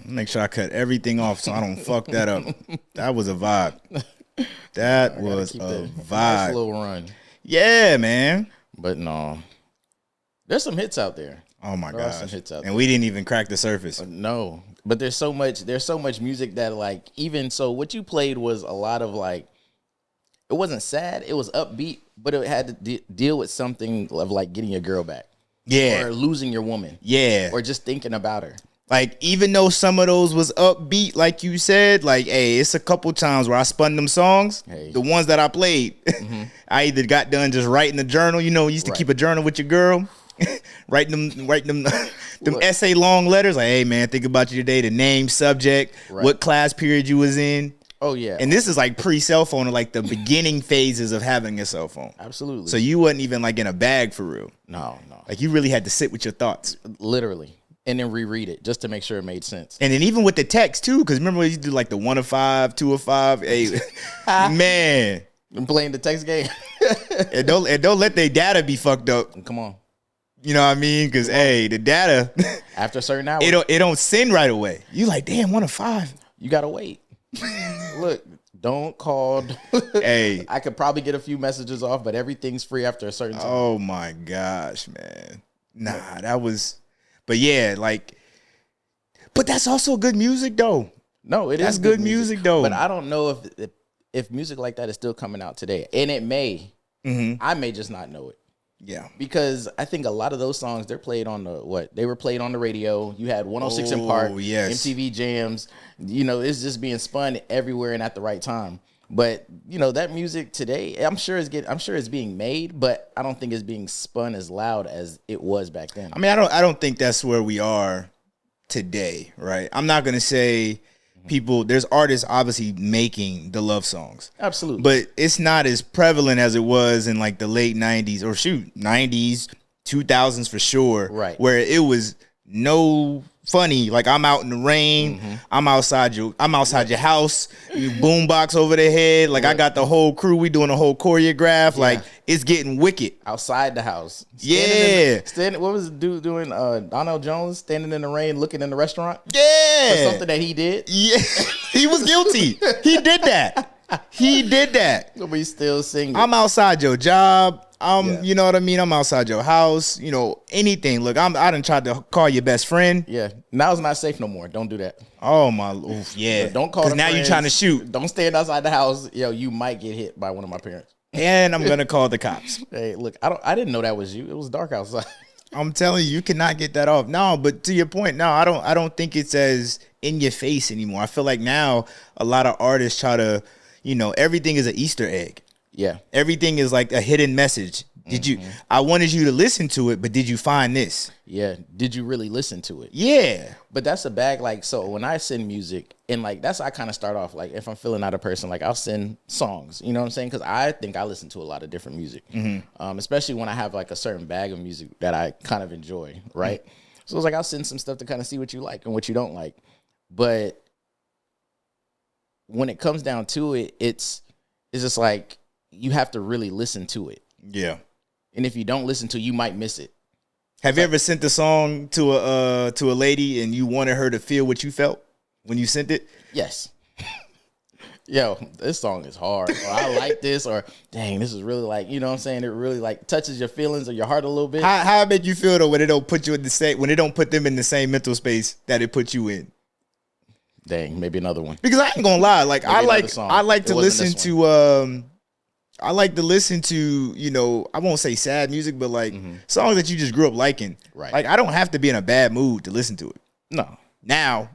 Make sure I cut everything off so I don't fuck that up. That was a vibe. That was a vibe. Nice little run. Yeah, man. But no, there's some hits out there. Oh my There are some gosh. hits out And there. we didn't even crack the surface. No, but there's so much music that like, even so what you played was a lot of like, it wasn't sad, it was upbeat, but it had to deal with something of like getting your girl back. Yeah. Or losing your woman. Yeah. Or just thinking about her. Like, even though some of those was upbeat, like you said, like, hey, it's a couple times where I spun them songs. Hey. The ones that I played, I either got done just writing a journal. You know, you used to keep a journal with your girl, writing them essay long letters. Like, hey, man, think about you today, the name, subject, what class period you was in. Oh, yeah. And this is like pre-cell phone, or like the beginning phases of having a cell phone. Absolutely. So you wasn't even like in a bag for real. No. Like, you really had to sit with your thoughts. Literally. And then reread it just to make sure it made sense. And then even with the text too, because remember when you do like the 1 of 5, 2 of 5. Hey, man, I'm playing the text game. and don't let their data be fucked up. Come on. You know what I mean? Because hey, the data After a certain hour, it don't send right away. You like, damn, 1 of 5. you gotta wait. Look, don't call. Hey, I could probably get a few messages off, but everything's free after a certain time. oh my gosh, man. Nah, that was. But yeah, like, but that's also good music though. No, That's is good music, though. But I don't know if music like that is still coming out today, and it may. I may just not know it. Yeah. Because I think a lot of those songs, they're played on they were played on the radio. You had 106 in Park, yes. MTV Jams. You know, it's just being spun everywhere and at the right time. But you know, that music today, I'm sure it's being made, but I don't think it's being spun as loud as it was back then. I mean, I don't think that's where we are today, right? I'm not gonna say there's artists obviously making the love songs. Absolutely. But it's not as prevalent as it was in like the late 90s or 90s, 2000s for sure. Right. Where it was no funny, like I'm out in the rain, I'm outside your house, you boombox over the head, like I got the whole crew, we doing a whole choreograph, like it's getting wicked. Outside the house. Yeah. What was the dude doing? Donald Jones standing in the rain looking in the restaurant? Yeah. For something that he did? Yeah. He was guilty. He did that. He did that. But he's still singing. I'm outside your job. You know what I mean? I'm outside your house. You know, anything. Look, I done tried to call your best friend. Yeah. Now it's not safe no more. Don't do that. Oh my, oof, yeah. But don't call. Because now you're trying to shoot. Don't stand outside the house. Yo, you might get hit by one of my parents. And I'm gonna call the cops. Hey, look, I didn't know that was you. It was dark outside. I'm telling you, you cannot get that off. No, but to your point, no, I don't think it's as in your face anymore. I feel like now a lot of artists try to, you know, everything is an Easter egg. Yeah. Everything is like a hidden message. I wanted you to listen to it, but did you find this? Yeah. Did you really listen to it? Yeah. But that's a bag. Like, so when I send music, and like, that's how I kind of start off. Like, if I'm feeling out a person, like I'll send songs, you know what I'm saying? Because I think I listen to a lot of different music, especially when I have like a certain bag of music that I kind of enjoy, right? So it's like, I'll send some stuff to kind of see what you like and what you don't like. But when it comes down to it, it's just like, you have to really listen to it. Yeah. And if you don't listen to it, you might miss it. Have you ever sent a song to a lady and you wanted her to feel what you felt when you sent it? Yes. Yo, this song is hard. Or I like this, or dang, this is really like, you know what I'm saying? It really like touches your feelings or your heart a little bit. How it make you feel though when it don't put you in the same, when it don't put them in the same mental space that it put you in? Dang, maybe another one. Because I ain't gonna lie, like maybe I like to listen to you know, I won't say sad music, but like songs that you just grew up liking. Right. Like I don't have to be in a bad mood to listen to it. No. Now,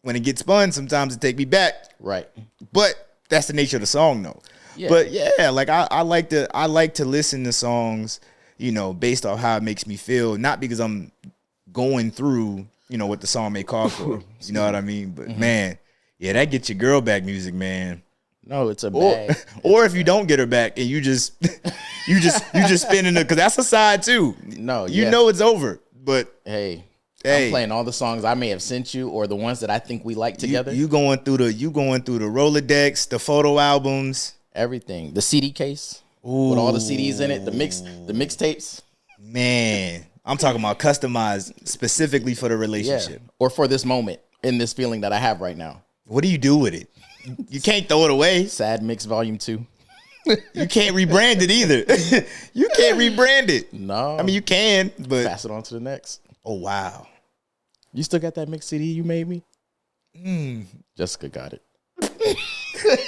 when it gets spun, sometimes it take me back. Right. But that's the nature of the song though. Yeah. But yeah, like I like to listen to songs, you know, based off how it makes me feel, not because I'm going through, you know, what the song may call for. You know what I mean? But man, yeah, that gets your girl back music, man. No, it's a bag. Or if you don't get her back and you just spinning it, because that's a side too. No, you know it's over. But hey, I'm playing all the songs I may have sent you or the ones that I think we like together. You going through the Rolodex, the photo albums, everything, the CD case with all the CDs in it, the mixtapes. Man, I'm talking about customized specifically for the relationship, or for this moment, in this feeling that I have right now. What do you do with it? You can't throw it away. Sad Mix Volume 2. You can't rebrand it either. You can't rebrand it. No. I mean, you can, but Pass it on to the next. Oh, wow. You still got that mix CD you made me? Jessica got it.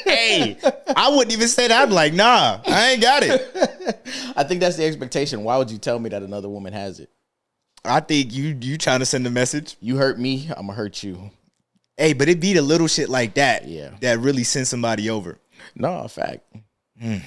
Hey, I wouldn't even say that. I'm like, nah, I ain't got it. I think that's the expectation. Why would you tell me that another woman has it? I think you trying to send a message. You hurt me, I'm gonna hurt you. Hey, but it be the little shit like that that really sends somebody over. No, fact. Oh,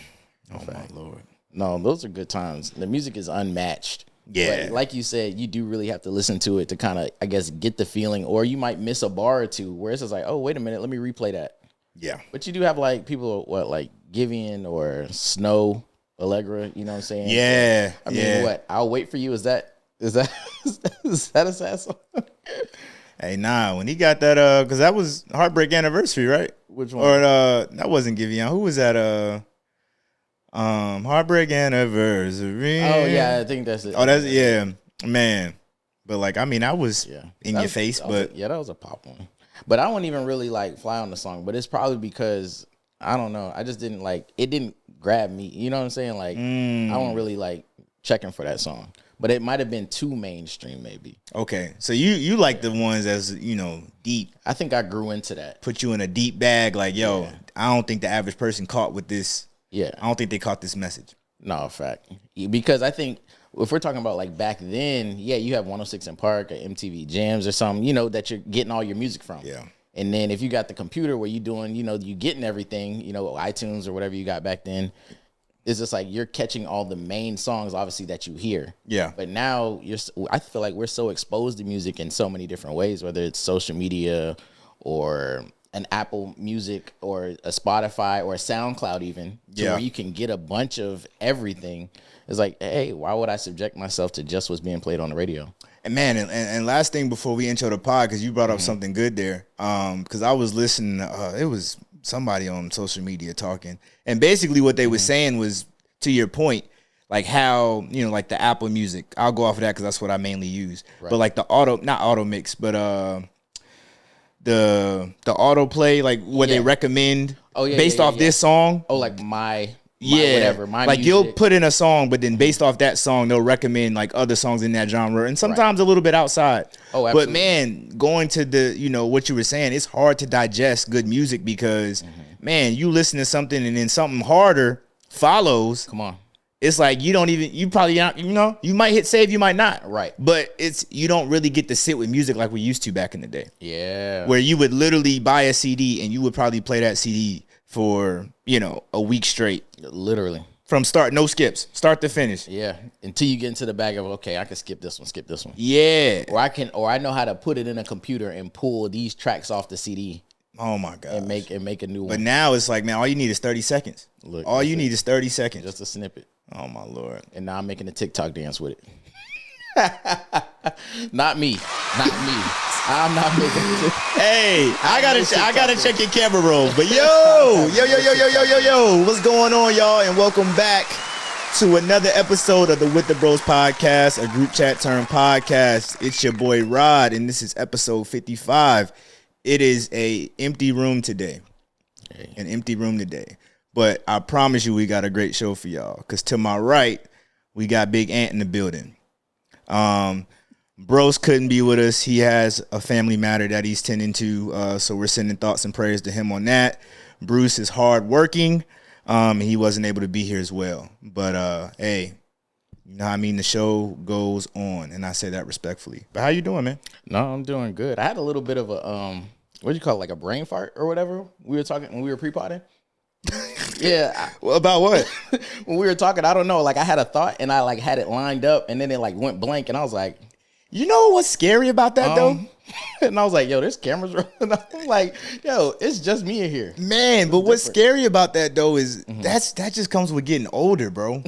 my Lord. No, those are good times. The music is unmatched. Yeah. But like you said, you do really have to listen to it to kind of, I guess, get the feeling. Or you might miss a bar or two where it's just like, oh, wait a minute, let me replay that. Yeah. But you do have like people, like Givian or Snow, Allegra, you know what I'm saying? Yeah. I mean, what? I'll wait for you. Is that a sad song? Hey, nah, when he got that, because that was Heartbreak Anniversary, right? Which one? Or that wasn't Giveon. Who was that? Heartbreak Anniversary. Oh, yeah, I think that's it. Oh, man. But like, I mean, I was in your face, but that was a pop one. But I wouldn't even really like fly on the song. But it's probably because I don't know. I just didn't like it. Didn't grab me. You know what I'm saying? Like I wasn't really like checking for that song. But it might have been too mainstream, maybe. Okay, so you like the ones as deep. I think I grew into that. Put you in a deep bag, like I don't think the average person caught with this. Yeah, I don't think they caught this message. No, fact. Because I think if we're talking about like back then, you have 106 in Park or MTV Jams or something, that you're getting all your music from. Yeah. And then if you got the computer where you doing, you getting everything, iTunes or whatever you got back then, it's just like you're catching all the main songs, obviously, that you hear. Yeah. But now I feel like we're so exposed to music in so many different ways, whether it's social media or an Apple Music or a Spotify or a SoundCloud even, where you can get a bunch of everything. It's like, hey, why would I subject myself to just what's being played on the radio? And man, and last thing before we intro the pod, because you brought up something good there. Because I was listening, it was somebody on social media talking, and basically what they were saying was, to your point, like how like the Apple Music. I'll go off of that because that's what I mainly use. Right. But like the not auto mix, but the autoplay, like what they recommend based off this song. Oh, like my whatever. My like music. You'll put in a song, but then based off that song, they'll recommend like other songs in that genre, and sometimes a little bit outside. Oh, absolutely. But man, going to the what you were saying, it's hard to digest good music because man, you listen to something and then something harder follows. Come on. It's like you probably not, you might hit save, you might not. Right. But you don't really get to sit with music like we used to back in the day. Yeah. Where you would literally buy a CD and you would probably play that CD for, a week straight. Literally. From start, no skips, start to finish. Yeah. Until you get into the bag of, okay, I can skip this one. Yeah. Or I know how to put it in a computer and pull these tracks off the CD. Oh my God. And make a new one. But now it's like, man, all you need is 30 seconds. Look, all you need is 30 seconds. Just a snippet. Oh my Lord. And now I'm making a TikTok dance with it. Not me. I'm not making it. Hey, I gotta check your camera roll. But yo, what's going on, y'all? And welcome back to another episode of the With the Bros podcast, a group chat turned podcast. It's your boy Rod, and this is episode 55. It is an empty room today. An empty room today. But I promise you we got a great show for y'all. Because to my right, we got Big Ant in the building. Brose couldn't be with us. He has a family matter that he's tending to. So we're sending thoughts and prayers to him on that. Bruce is hardworking. He wasn't able to be here as well. But, hey, you know what I mean? The show goes on. And I say that respectfully. But how you doing, man? No, I'm doing good. I had a little bit of a, what do you call it? Like a brain fart or whatever. We were talking when we were pre-potting. Yeah. Well, about what? When we were talking, I don't know. Like I had a thought and I like had it lined up and then it like went blank and I was like, you know what's scary about that though? And I was like, yo, there's cameras rolling. I'm like, yo, it's just me in here. Man, but what's scary about that though is that just comes with getting older, bro.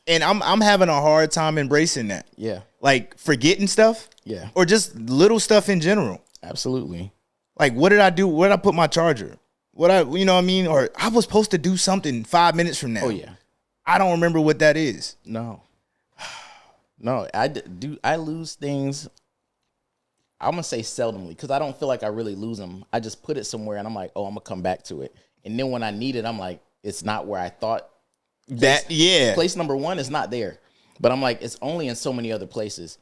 And I'm having a hard time embracing that. Yeah. Like forgetting stuff. Yeah. Or just little stuff in general. Absolutely. Like what did I do? Where did I put my charger? You know what I mean? Or I was supposed to do something 5 minutes from now. Oh yeah. I don't remember what that is. No, I lose things. I'm gonna say seldomly because I don't feel like I really lose them. I just put it somewhere and I'm like, oh, I'm gonna come back to it. And then when I need it, I'm like, it's not where I thought. Place number one is not there. But I'm like, it's only in so many other places.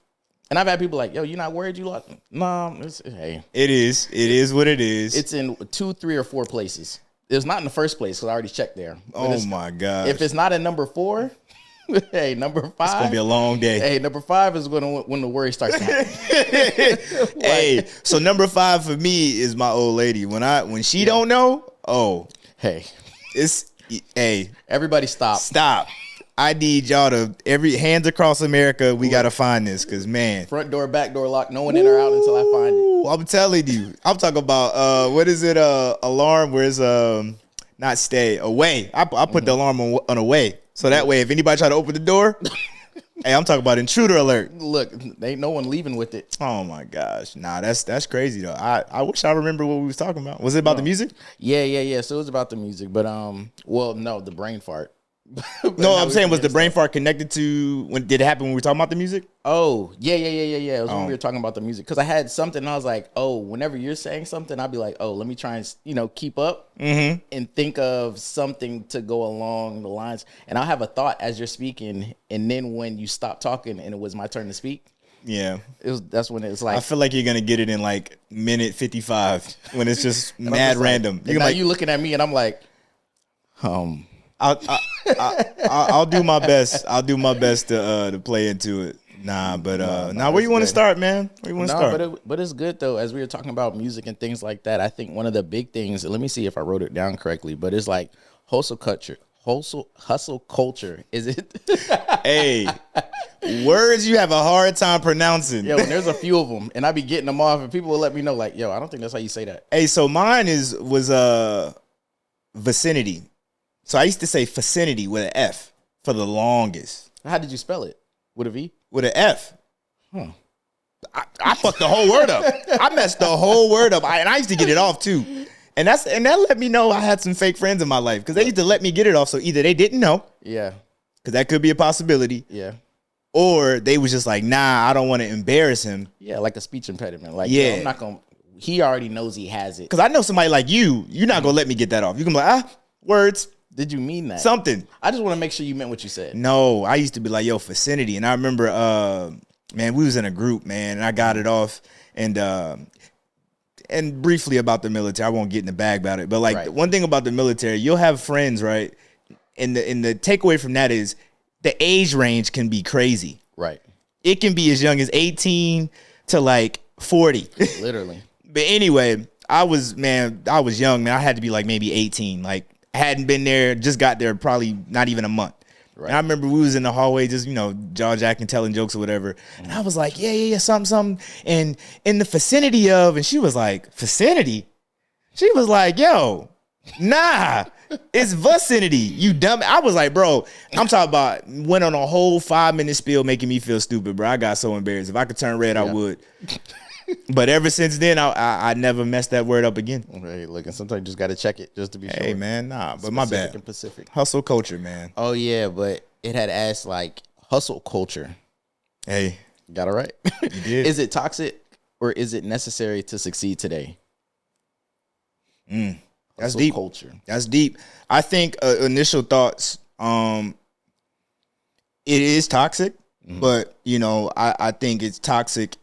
And I've had people like, yo, you not worried you lost? No, hey. It is. It is what it is. It's in 2, 3, or 4 places. It's not in the first place because I already checked there. But oh my God. If it's not in number 4, hey, number 5. It's gonna be a long day. Hey, number 5 is when the worry starts to happen. Hey, so number 5 for me is my old lady. When she don't know, hey. Hey. Everybody stop. Stop. I need y'all to hands across America. We gotta find this because man, front door, back door locked. No one in or out until I find it. I'm telling you. I'm talking about what is it? Alarm? Where's not stay away? I put the alarm on away so that way if anybody try to open the door, hey, I'm talking about intruder alert. Look, ain't no one leaving with it. Oh my gosh, nah, that's crazy though. I wish I remember what we was talking about. Was it about the music? Yeah. So it was about the music, but well, no, the brain fart. No, I'm saying was the brain fart connected to did it happen when we were talking about the music? Oh, yeah. It was when we were talking about the music because I had something and I was like, oh, whenever you're saying something, I'll be like, oh, let me try and keep up and think of something to go along the lines. And I'll have a thought as you're speaking, and then when you stop talking and it was my turn to speak. Yeah, that's when it's like I feel like you're gonna get it in like minute 55 when it's just mad random. Like, you looking at me and I'm like, I'll do my best. I'll do my best to play into it. Where you want to start, man? Where you want to start? But it's good though. As we were talking about music and things like that, I think one of the big things. Let me see if I wrote it down correctly. But it's like hustle culture. Hustle culture. Is it? Hey, words you have a hard time pronouncing. Yo, and there's a few of them, and I be getting them off, and people will let me know, like, yo, I don't think that's how you say that. Hey, so mine was vicinity. So I used to say vicinity with an F for the longest. How did you spell it? With a V? With an F. I fucked the whole word up. I messed the whole word up. And I used to get it off too. And that let me know I had some fake friends in my life because they used to let me get it off. So either they didn't know. Yeah. Because that could be a possibility. Yeah. Or they was just like, nah, I don't want to embarrass him. Yeah, like a speech impediment. Like, yeah, I'm not going to. He already knows he has it. Because I know somebody like you're not going to let me get that off. You can be like, words. Did you mean that? Something. I just want to make sure you meant what you said. No, I used to be like, yo, vicinity. And I remember, man, we was in a group, man, and I got it off. And briefly about the military, I won't get in the bag about it. But like one thing about the military, you'll have friends, right? And the takeaway from that is the age range can be crazy. Right. It can be as young as 18 to like 40. Literally. But anyway, I was young, man. I had to be like maybe 18. Like, hadn't been there, just got there probably not even a month. Right. And I remember we was in the hallway just, jaw jacking, telling jokes or whatever. And I was like, yeah, something. And in the vicinity of, and she was like, vicinity? She was like, yo, nah, it's vicinity, you dumb. I was like, bro, I'm talking about, went on a whole 5-minute spiel making me feel stupid, bro. I got so embarrassed. If I could turn red, I would. But ever since then, I never messed that word up again. Right, look, and sometimes you just got to check it just to be sure. Hey, man, nah, but my bad. And Pacific. Hustle culture, man. Oh, yeah, but it had asked, like, hustle culture. Hey. Got it right? You did. Is it toxic or is it necessary to succeed today? That's hustle deep. Culture. That's deep. I think initial thoughts, it is toxic, but, I think it's toxic.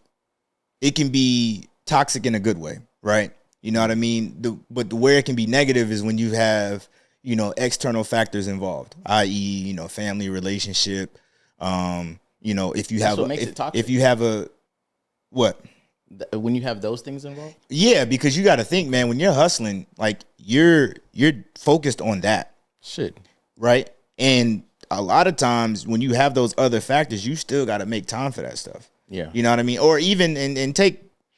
It can be toxic in a good way, right? You know what I mean? But where it can be negative is when you have, external factors involved, i.e., family relationship. If you have, if you have a, what? When you have those things involved? Yeah, because you got to think, man, when you're hustling, like you're focused on that. Shit. Right? And a lot of times when you have those other factors, you still got to make time for that stuff. Yeah. You know what I mean? Or even and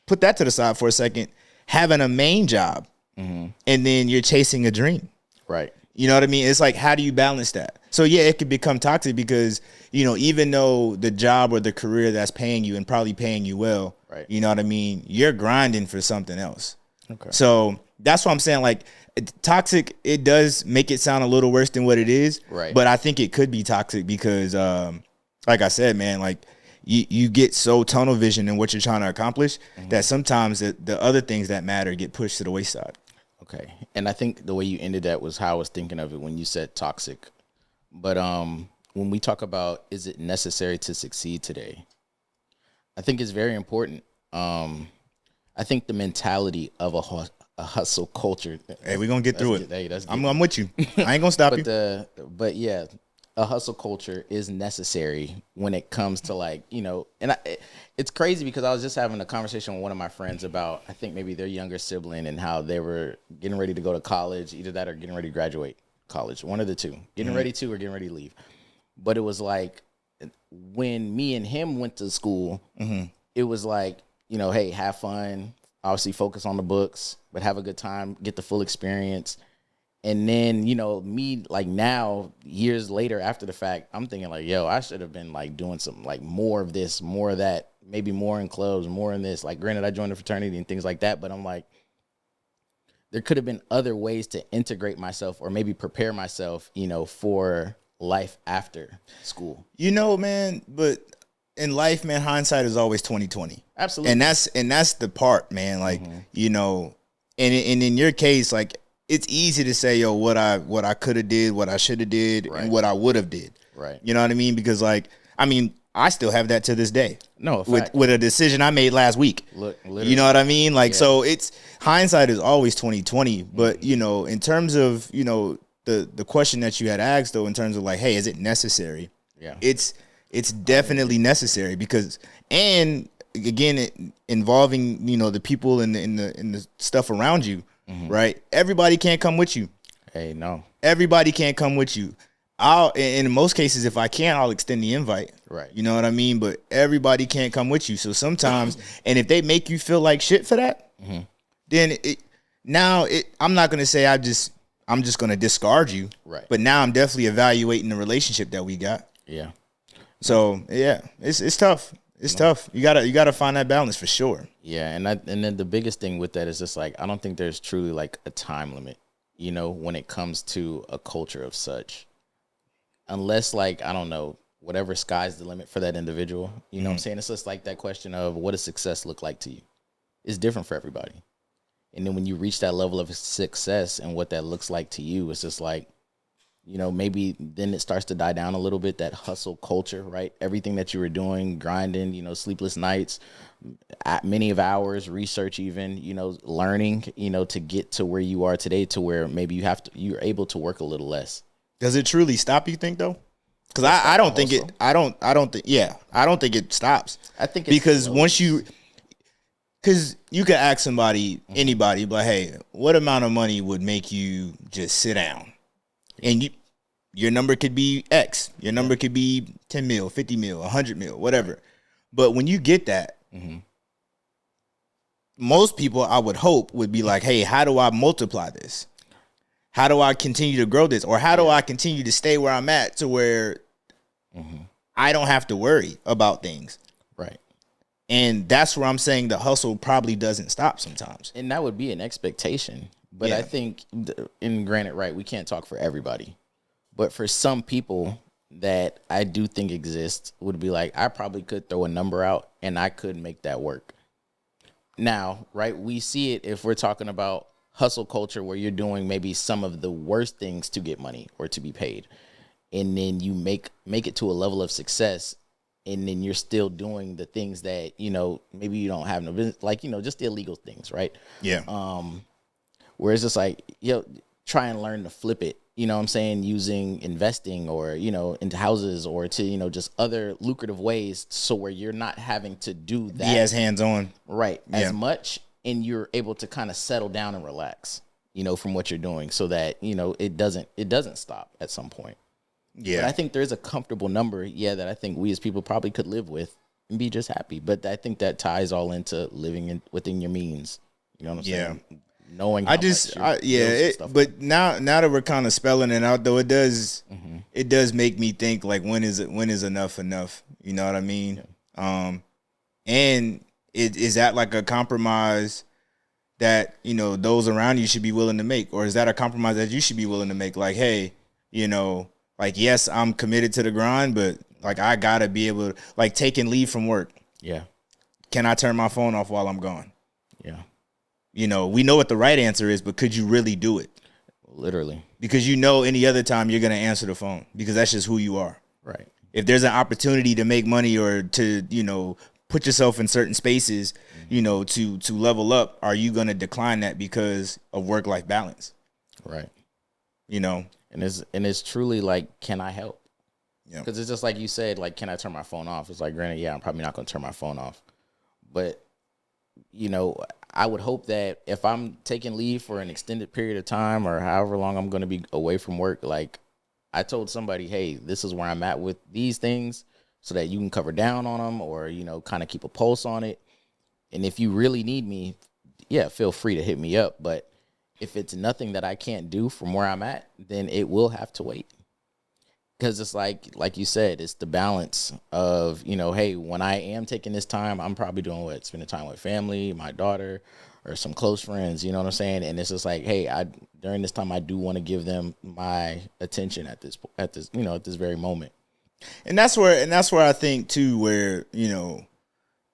put that to the side for a second, having a main job and then you're chasing a dream. Right. You know what I mean? It's like, how do you balance that? So yeah, it could become toxic because, even though the job or the career that's paying you and probably paying you well, right. You know what I mean? You're grinding for something else. Okay. So that's what I'm saying. Like toxic, it does make it sound a little worse than what it is. Right. But I think it could be toxic because, like I said, man, like, you get so tunnel vision in what you're trying to accomplish that sometimes the other things that matter get pushed to the wayside. Okay. And I think the way you ended that was how I was thinking of it when you said toxic. But when we talk about, is it necessary to succeed today? I think it's very important. I think the mentality of a hustle culture. Hey, we're going to get through it. Hey, I'm with you. I ain't going to stop you. But yeah, a hustle culture is necessary when it comes to like, and it's crazy because I was just having a conversation with one of my friends about, I think maybe their younger sibling and how they were getting ready to go to college, either that or getting ready to graduate college, one of the two, getting ready to or getting ready to leave. But it was like when me and him went to school, it was like, hey, have fun, obviously focus on the books, but have a good time, get the full experience. And then, me like now, years later after the fact, I'm thinking like, yo, I should have been like doing some like more of this, more of that, maybe more in clubs, more in this. Like, granted, I joined a fraternity and things like that, but I'm like, there could have been other ways to integrate myself or maybe prepare myself, for life after school. Man, but in life, man, hindsight is always 20/20. Absolutely. And that's the part, man. Like, and in your case, like, it's easy to say, yo, what I could have did, what I should have did, and what I would have did. Right. You know what I mean? Because I still have that to this day. No, with a decision I made last week. Look, literally. You know what I mean? Like, so it's hindsight is always 20/20. But in terms of the question that you had asked though, in terms of like, hey, is it necessary? Yeah, it's definitely necessary because, and again, involving the people in the stuff around you. Right, everybody can't come with you. Hey, no, everybody can't come with you. In most cases, if I can, I'll extend the invite. Right, you know what I mean. But everybody can't come with you. So sometimes, and if they make you feel like shit for that, then I'm not gonna say I'm just gonna discard you. Right. But now I'm definitely evaluating the relationship that we got. Yeah. So yeah, it's tough. It's tough. You gotta find that balance for sure. Yeah, and then the biggest thing with that is just like I don't think there's truly like a time limit, when it comes to a culture of such. Unless like, I don't know, whatever sky's the limit for that individual. You know what I'm saying? It's just like that question of what does success look like to you? It's different for everybody. And then when you reach that level of success and what that looks like to you, it's just like, maybe then it starts to die down a little bit, that hustle culture, right? Everything that you were doing, grinding, sleepless nights, many of hours, research even, learning, to get to where you are today, to where maybe you're able to work a little less. Does it truly stop, you think, though? Because I don't think it, I don't think it stops. I think it's because because you could ask somebody, anybody, but hey, what amount of money would make you just sit down? And your number could be X. Your number could be 10 mil, 50 mil, 100 mil, whatever. But when you get that, most people, I would hope, would be like, hey, how do I multiply this? How do I continue to grow this? Or how do I continue to stay where I'm at to where I don't have to worry about things? Right. And that's where I'm saying the hustle probably doesn't stop sometimes. And that would be an expectation. But I think, and granted, right, we can't talk for everybody. But for some people that I do think exist would be like, I probably could throw a number out and I could make that work. Now, right, we see it if we're talking about hustle culture where you're doing maybe some of the worst things to get money or to be paid. And then you make it to a level of success. And then you're still doing the things that, maybe you don't have no business, like, just the illegal things, right? Yeah. Where it's just like, try and learn to flip it, what I'm saying, using investing or, into houses or to, just other lucrative ways. So where you're not having to do that. Be as hands-on. Right. As much. And you're able to kind of settle down and relax, from what you're doing so that, it doesn't stop at some point. Yeah. But I think there's a comfortable number, that I think we as people probably could live with and be just happy. But I think that ties all into living within your means. You know what I'm saying? Knowing how but now that we're kind of spelling it out though, it does make me think like when is enough? You know what I mean? Yeah. And is that like a compromise that, those around you should be willing to make? Or is that a compromise that you should be willing to make? Like, hey, like, yes, I'm committed to the grind, but Like, I gotta be able to, like, taking leave from work. Yeah. Can I turn my phone off while I'm gone? Yeah. You know, we know what the right answer is, but could you really do it? Literally. Because you know any other time you're gonna answer the phone because that's just who you are. Right. If there's an opportunity to make money or to, you know, put yourself in certain spaces, you know, to level up, are you gonna decline that because of work-life balance? Right. You know? And it's truly like, can I help? Yeah. Because it's just like you said, like, can I turn my phone off? It's like, granted, yeah, I'm probably not going to turn my phone off. But, you know, I would hope that if I'm taking leave for an extended period of time or however long I'm going to be away from work, like, I told somebody, hey, this is where I'm at with these things so that you can cover down on them or, you know, kind of keep a pulse on it. And if you really need me, yeah, feel free to hit me up. But if it's nothing that I can't do from where I'm at, then it will have to wait. Because it's like you said, it's the balance of, you know, hey, when I am taking this time, I'm probably doing what? Spending time with family, my daughter, or some close friends, you know what I'm saying? And it's just like, hey, during this time, I do want to give them my attention at this, you know, at this very moment. And that's where I think too, where, you know,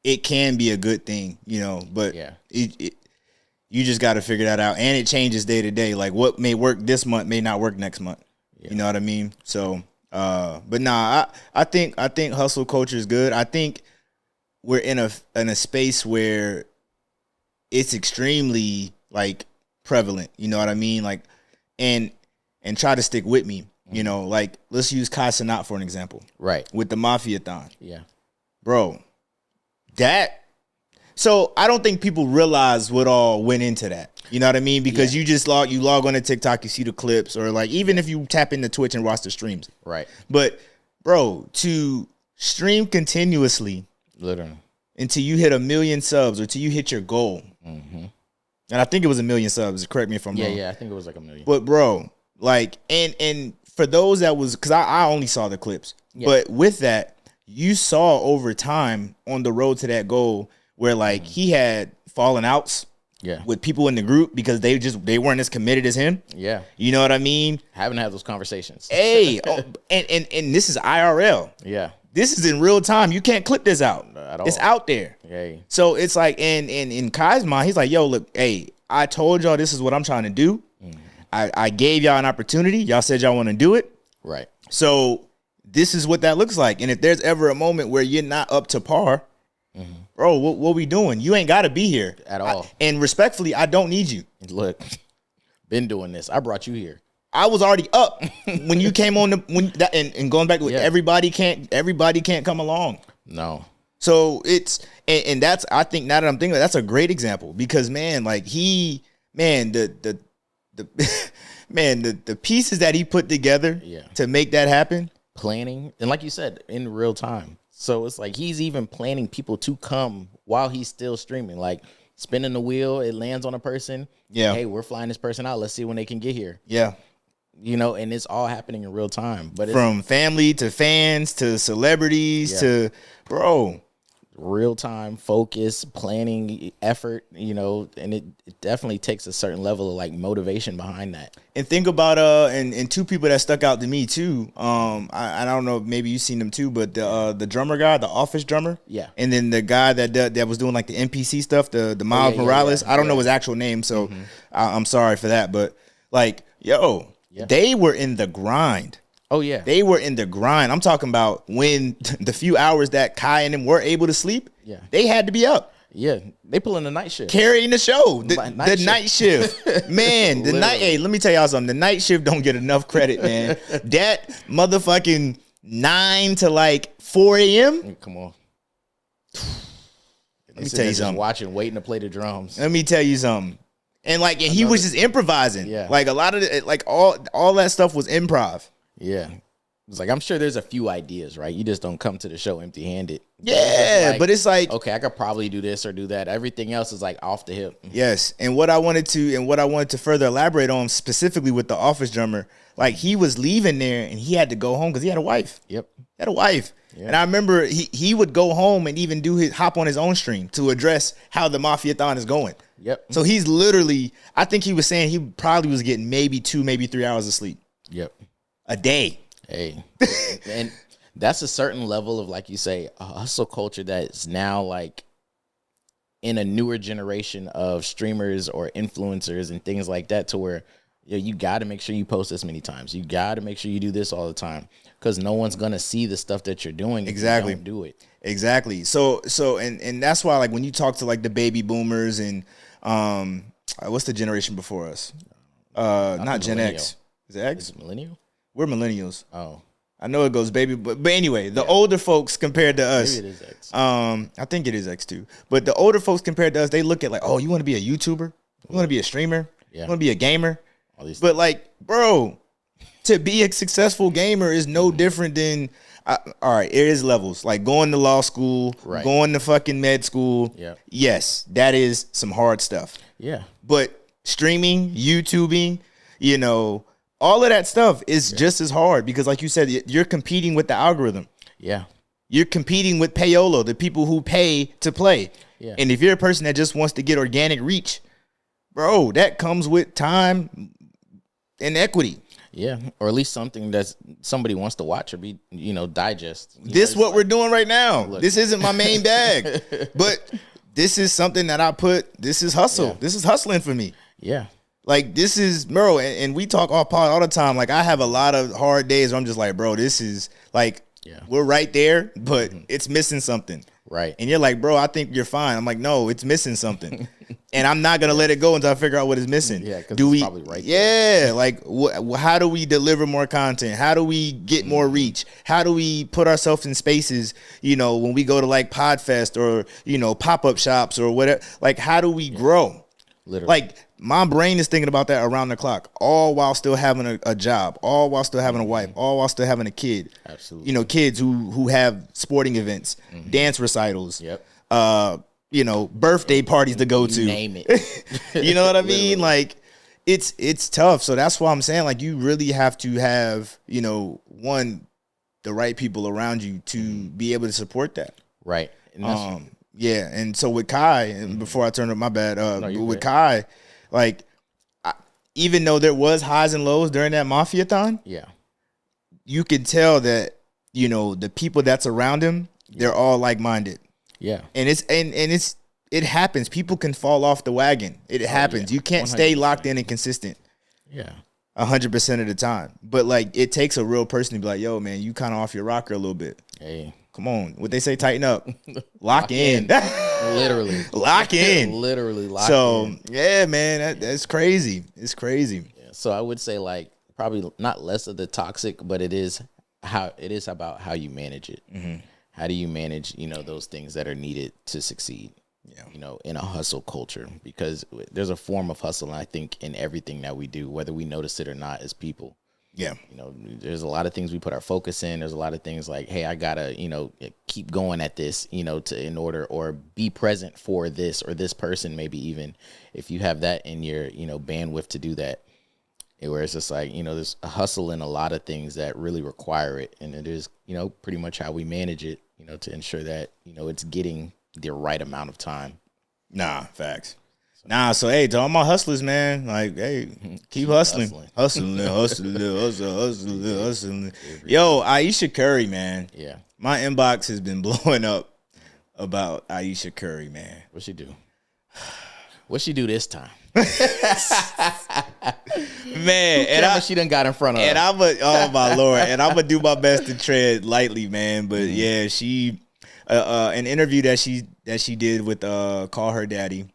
it can be a good thing, you know, but Yeah. You just got to figure that out. And it changes day to day. Like what may work this month may not work next month. Yeah. You know what I mean? So, but nah, I think hustle culture is good. I think we're in a space where it's extremely like prevalent. You know what I mean? Like, and try to stick with me. You know, like let's use Kai Cenat for an example. Right. With the Mafia-thon. Yeah. Bro, so I don't think people realize what all went into that. You know what I mean? Because you just log on to TikTok, you see the clips, or like even if you tap into Twitch and watch the streams. Right. But bro, to stream continuously, literally, until you hit 1 million subs or till you hit your goal. Mm-hmm. And I think it was 1 million subs. Correct me if I'm wrong. Yeah, I think it was like 1 million. But bro, like, and for those that was, because I only saw the clips, but with that, you saw over time on the road to that goal where like he had fallen outs with people in the group because they weren't as committed as him. Yeah. You know what I mean? Haven't had those conversations. Hey, and this is IRL. Yeah. This is in real time. You can't clip this out. At all. It's out there. Hey. So it's like, and in Kai's mind, he's like, yo, look, hey, I told y'all this is what I'm trying to do. I gave y'all an opportunity. Y'all said y'all want to do it. Right. So this is what that looks like. And if there's ever a moment where you're not up to par, bro, what we doing? You ain't got to be here at all. And respectfully, I don't need you. Look, been doing this. I brought you here. I was already up when you came on and going back to everybody can't come along. No. So it's and that's, I think now that I'm thinking, that's a great example because man, like the pieces that he put together to make that happen, planning, and like you said, in real time. So it's like he's even planning people to come while he's still streaming, like spinning the wheel, it lands on a person. Yeah. Hey, we're flying this person out. Let's see when they can get here. Yeah. You know, and it's all happening in real time. But from family to fans to celebrities to, bro, real time focus, planning, effort, you know, and it definitely takes a certain level of like motivation behind that. And think about and two people that stuck out to me too. I don't know, maybe you've seen them too, but the drummer guy, the Office drummer, and then the guy that was doing like the NPC stuff, the Miles Morales. I don't know his actual name, so I'm sorry for that, but like, yo, they were in the grind. Oh, yeah. They were in the grind. I'm talking about when the few hours that Kai and them were able to sleep, they had to be up. Yeah, they pulling the night shift. Carrying the show. The night shift. Man, the night, hey, let me tell y'all something. The night shift don't get enough credit, man. That motherfucking 9 to like 4 a.m. Come on. Let me tell you something. Watching, waiting to play the drums. Let me tell you something. And like, and he was just improvising. Yeah. Like a lot of it, like all that stuff was improv. Yeah. It's like, I'm sure there's a few ideas, right? You just don't come to the show empty-handed. Yeah, but it's like, okay, I could probably do this or do that. Everything else is like off the hip. Yes. And what I wanted to further elaborate on specifically with the Office drummer, like he was leaving there and he had to go home because he had a wife. Yep. He had a wife. Yep. And I remember he would go home and even hop on his own stream to address how the Mafia-thon is going. Yep. So he's literally, I think he was saying he probably was getting maybe 2, maybe 3 hours of sleep. Yep. A day. Hey. And that's a certain level of, like you say, a hustle culture that's now like in a newer generation of streamers or influencers and things like that, to where you got to make sure you post this many times. You got to make sure you do this all the time, because no one's gonna see the stuff that you're doing. Exactly. If you don't do it. Exactly. So and that's why, like, when you talk to like the baby boomers and what's the generation before us? Not Gen X. Is it X? Is it millennial? We're millennials. Oh. I know it goes baby, but anyway, the older folks compared to us. Maybe it is X. I think it is X too. But the older folks compared to us, they look at like, oh, you want to be a YouTuber? You want to be a streamer? Yeah. You want to be a gamer? All these But like, bro, to be a successful gamer is no different than, all right, it is levels. Like going to law school, Right. going to fucking med school. Yeah. Yes, that is some hard stuff. Yeah. But streaming, YouTubing, you know, all of that stuff is just as hard, because like you said, you're competing with the algorithm. Yeah. You're competing with payola, the people who pay to play. Yeah. And if you're a person that just wants to get organic reach, bro, that comes with time and equity. Yeah. Or at least something that somebody wants to watch or be, digest. This what we're doing right now. Look. This isn't my main bag, but this is something that I put. This is hustle. Yeah. This is hustling for me. Yeah. Like, this is, bro, and we talk all the time. Like, I have a lot of hard days where I'm just like, bro, this is like, we're right there, but it's missing something. Right. And you're like, bro, I think you're fine. I'm like, no, it's missing something. And I'm not going to let it go until I figure out what is missing. Yeah, because it's probably right there. Like, how do we deliver more content? How do we get more reach? How do we put ourselves in spaces, when we go to like Podfest or, pop-up shops or whatever? Like, how do we grow? Literally. Like, my brain is thinking about that around the clock, all while still having a job, all while still having a wife, all while still having a kid. Absolutely. Kids who have sporting events, dance recitals, Yep. Birthday parties to go to. Name it. You know what I mean? Like, it's tough. So that's why I'm saying, like, you really have to have, one, the right people around you to be able to support that. Right. And Yeah, and so with Kai, and before I turn up, my bad. With good. Kai, like, even though there was highs and lows during that Mafia-thon, yeah. you can tell that the people that's around him, they're all like-minded, Yeah. and it happens. People can fall off the wagon. It happens. yeah. You can't stay 100%. locked in and consistent Yeah. 100% of the time. But like, it takes a real person to be like, yo, man, you kind of off your rocker a little bit. Hey. Come on, what they say, tighten up, lock in. Literally. Lock in. Literally lock in. So yeah, man, that's crazy. It's crazy. Yeah. So I would say, like, probably not less of the toxic, but it is about how you manage it. Mm-hmm. How do you manage, those things that are needed to succeed? Yeah. In a hustle culture, because there's a form of hustle, I think, in everything that we do, whether we notice it or not, as people. Yeah. There's a lot of things we put our focus in. There's a lot of things like, hey, I gotta, keep going at this, in order, or be present for this or this person. Maybe even if you have that in your, bandwidth to do that, where it's just like, there's a hustle in a lot of things that really require it. And it is, pretty much how we manage it, to ensure that, it's getting the right amount of time. Nah, facts. Nah, so hey, to all my hustlers, man, like, hey, keep hustling. Hustling. Yo, Ayesha Curry, man. Yeah. My inbox has been blowing up about Ayesha Curry, man. What she do? What she do this time? Man, and she done got in front of her. And oh my Lord, and I'm gonna do my best to tread lightly, man. But yeah, she an interview that she did with Call Her Daddy.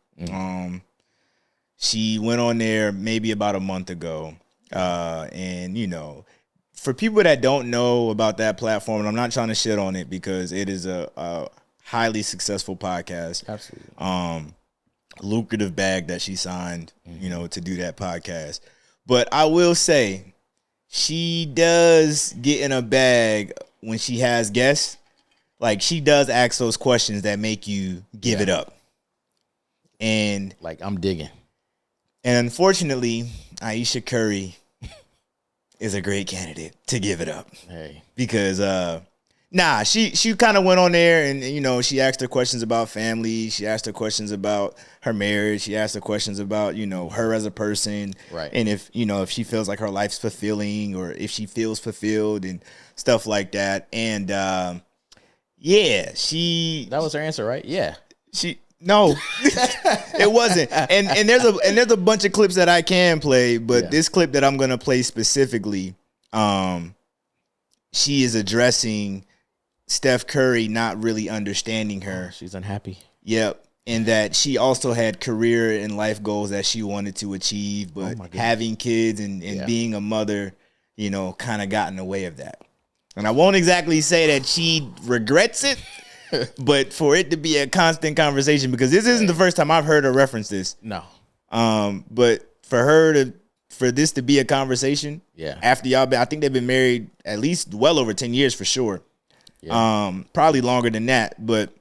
She went on there maybe about a month ago. And for people that don't know about that platform, and I'm not trying to shit on it because it is a highly successful podcast. Absolutely. Lucrative bag that she signed, to do that podcast. But I will say, she does get in a bag when she has guests. Like, she does ask those questions that make you give it up. And like, I'm digging. And unfortunately, Ayesha Curry is a great candidate to give it up. Hey. Because Nah, she kind of went on there and, you know, she asked her questions about family. She asked her questions about her marriage. She asked her questions about, you know, her as a person. Right. And if, you know, if she feels like her life's fulfilling or if she feels fulfilled and stuff like that. And yeah, That was her answer, right? Yeah. No, it wasn't. And there's a bunch of clips that I can play, but this clip that I'm gonna play specifically, she is addressing Steph Curry not really understanding her. Oh, she's unhappy. Yep. And that she also had career and life goals that she wanted to achieve, but having kids and being a mother, you know, kind of got in the way of that. And I won't exactly say that she regrets it, but for it to be a constant conversation, because this isn't the first time I've heard her reference this. No. But for this to be a conversation, after I think they've been married at least well over 10 years for sure. Yeah. Probably longer than that, but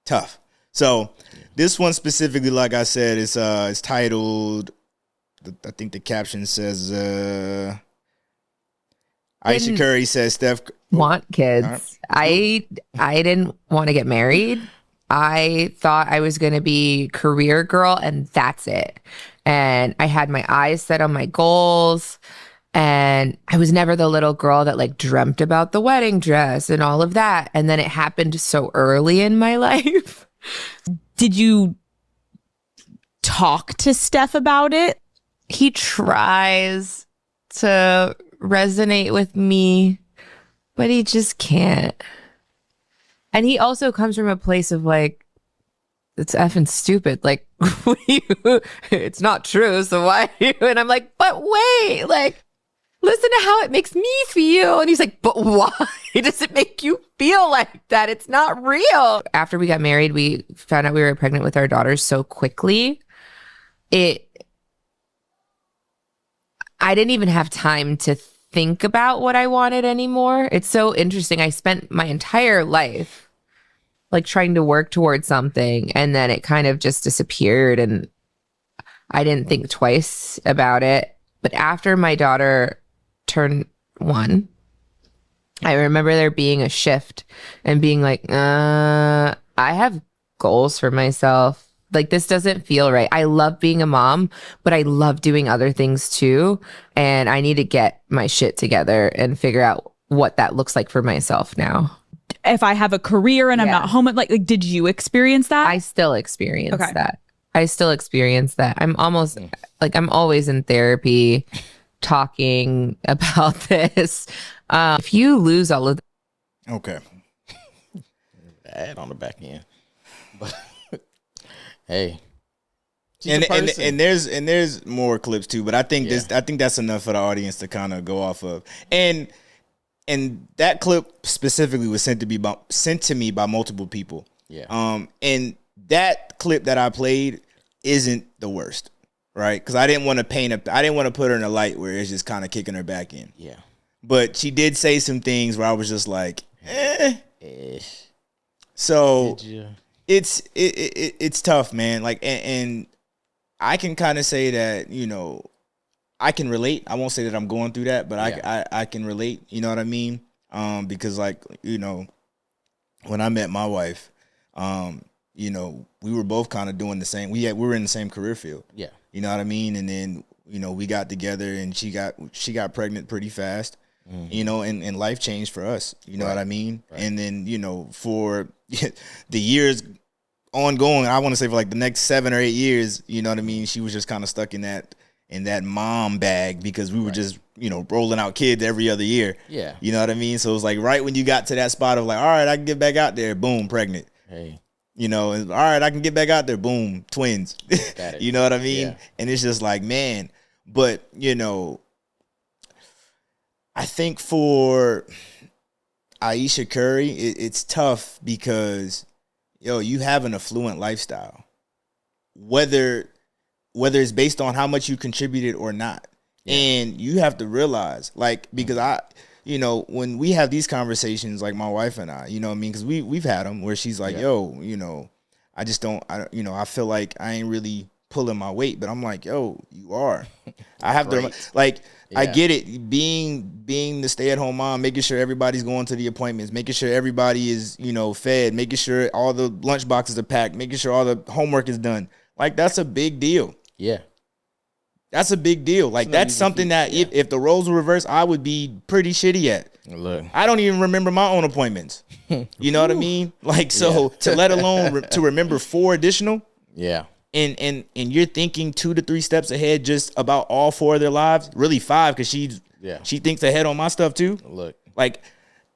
tough. So this one specifically, like I said, it's titled, I think the caption says, Ayesha Curry says Steph want kids. I didn't want to get married. I thought I was going to be career girl and that's it. And I had my eyes set on my goals. And I was never the little girl that like dreamt about the wedding dress and all of that. And then it happened so early in my life. Did you talk to Steph about it? He tries to resonate with me, but he just can't. And he also comes from a place of like, it's effing stupid. Like, it's not true. So why? And I'm like, but wait, like, listen to how it makes me feel. And he's like, but why does it make you feel like that? It's not real. After we got married, we found out we were pregnant with our daughters so quickly. I didn't even have time to think about what I wanted anymore. It's so interesting. I spent my entire life like trying to work towards something, and then it kind of just disappeared, and I didn't think twice about it. But after my daughter turned 1, I remember there being a shift and being like, I have goals for myself. Like, this doesn't feel right. I love being a mom, but I love doing other things too. And I need to get my shit together and figure out what that looks like for myself now. If I have a career and I'm not home, like did you experience that? I still experience that. I'm almost like, I'm always in therapy talking about this. If you lose all of okay. Bad on the back end. But hey. And there's more clips too, but I think that's enough for the audience to kind of go off of. And that clip specifically was sent to me by multiple people. Yeah. And that clip that I played isn't the worst, right? Because I didn't want to put her in a light where it's just kind of kicking her back in. Yeah. But she did say some things where I was just like, So it's tough, man. Like, and I can kind of say that, you know, I can relate. I won't say that I'm going through that, but I can relate. You know what I mean? Because, like, you know, when I met my wife, you know, we were both kind of doing the same. We were in the same career field. Yeah. You know what I mean? And then, you know, we got together and she got pregnant pretty fast. Mm-hmm. You know, and life changed for us. You know what I mean? Right. And then, you know, for the years ongoing, I want to say for like the next 7 or 8 years, you know what I mean? She was just kind of stuck in that mom bag because we were just, you know, rolling out kids every other year. Yeah. You know what I mean? So it was like right when you got to that spot of like, all right, I can get back out there, boom, pregnant. Hey. You know, and all right, I can get back out there, boom, twins. You know what I mean? Yeah. And it's just like, man, but, you know, I think for Ayesha Curry, it's tough because, you have an affluent lifestyle. Whether it's based on how much you contributed or not. Yeah. And you have to realize, like, because when we have these conversations, like my wife and I, you know what I mean? Because we've had them where she's like, I just don't, I feel like I ain't really pulling my weight, but I'm like, yo, you are. I have to Great. like. I Yeah. get it. Being the stay-at-home mom, making sure everybody's going to the appointments, making sure everybody is, fed, making sure all the lunch boxes are packed, making sure all the homework is done. Like, that's a big deal. Yeah. That's a big deal. Like, that's something that if the roles were reversed, I would be pretty shitty at. Look. I don't even remember my own appointments. You know what I mean? Like, so to let alone to remember 4 additional. Yeah. And you're thinking 2 to 3 steps ahead just about all 4 of their lives. Really 5 because she thinks ahead on my stuff too. Look. Like,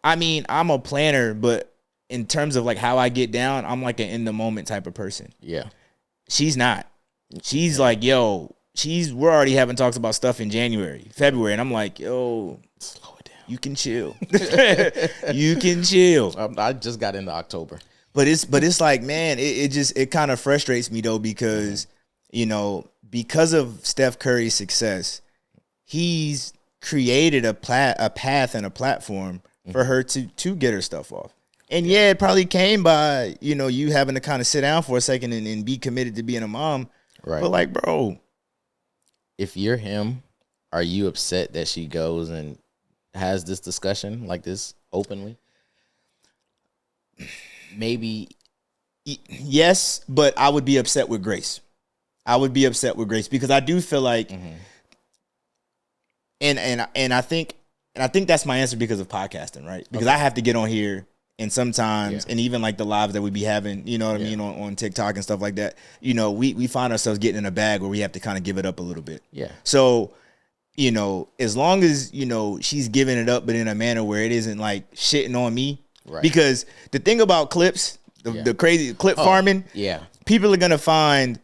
I mean, I'm a planner, but in terms of like how I get down, I'm like an in the moment type of person. Yeah. She's not. She's like, yo, we're already having talks about stuff in January, February, and I'm like, yo, slow it down. You can chill. You can chill. I just got into October. But it's like, man, it kind of frustrates me though, because, because of Steph Curry's success, he's created a path and a platform for her to get her stuff off. And it probably came by, you having to kind of sit down for a second and be committed to being a mom. Right. But like, bro, if you're him, are you upset that she goes and has this discussion like this openly? Maybe. Yes, but I would be upset with Grace. I would be upset with Grace because I do feel like, and I think that's my answer because of podcasting, right? Because I have to get on here, and sometimes, and even like the lives that we be having, you know what I mean, on TikTok and stuff like that, we find ourselves getting in a bag where we have to kind of give it up a little bit. Yeah. So, as long as, she's giving it up, but in a manner where it isn't like shitting on me. Right. Because the thing about clips, the crazy clip farming, people are gonna find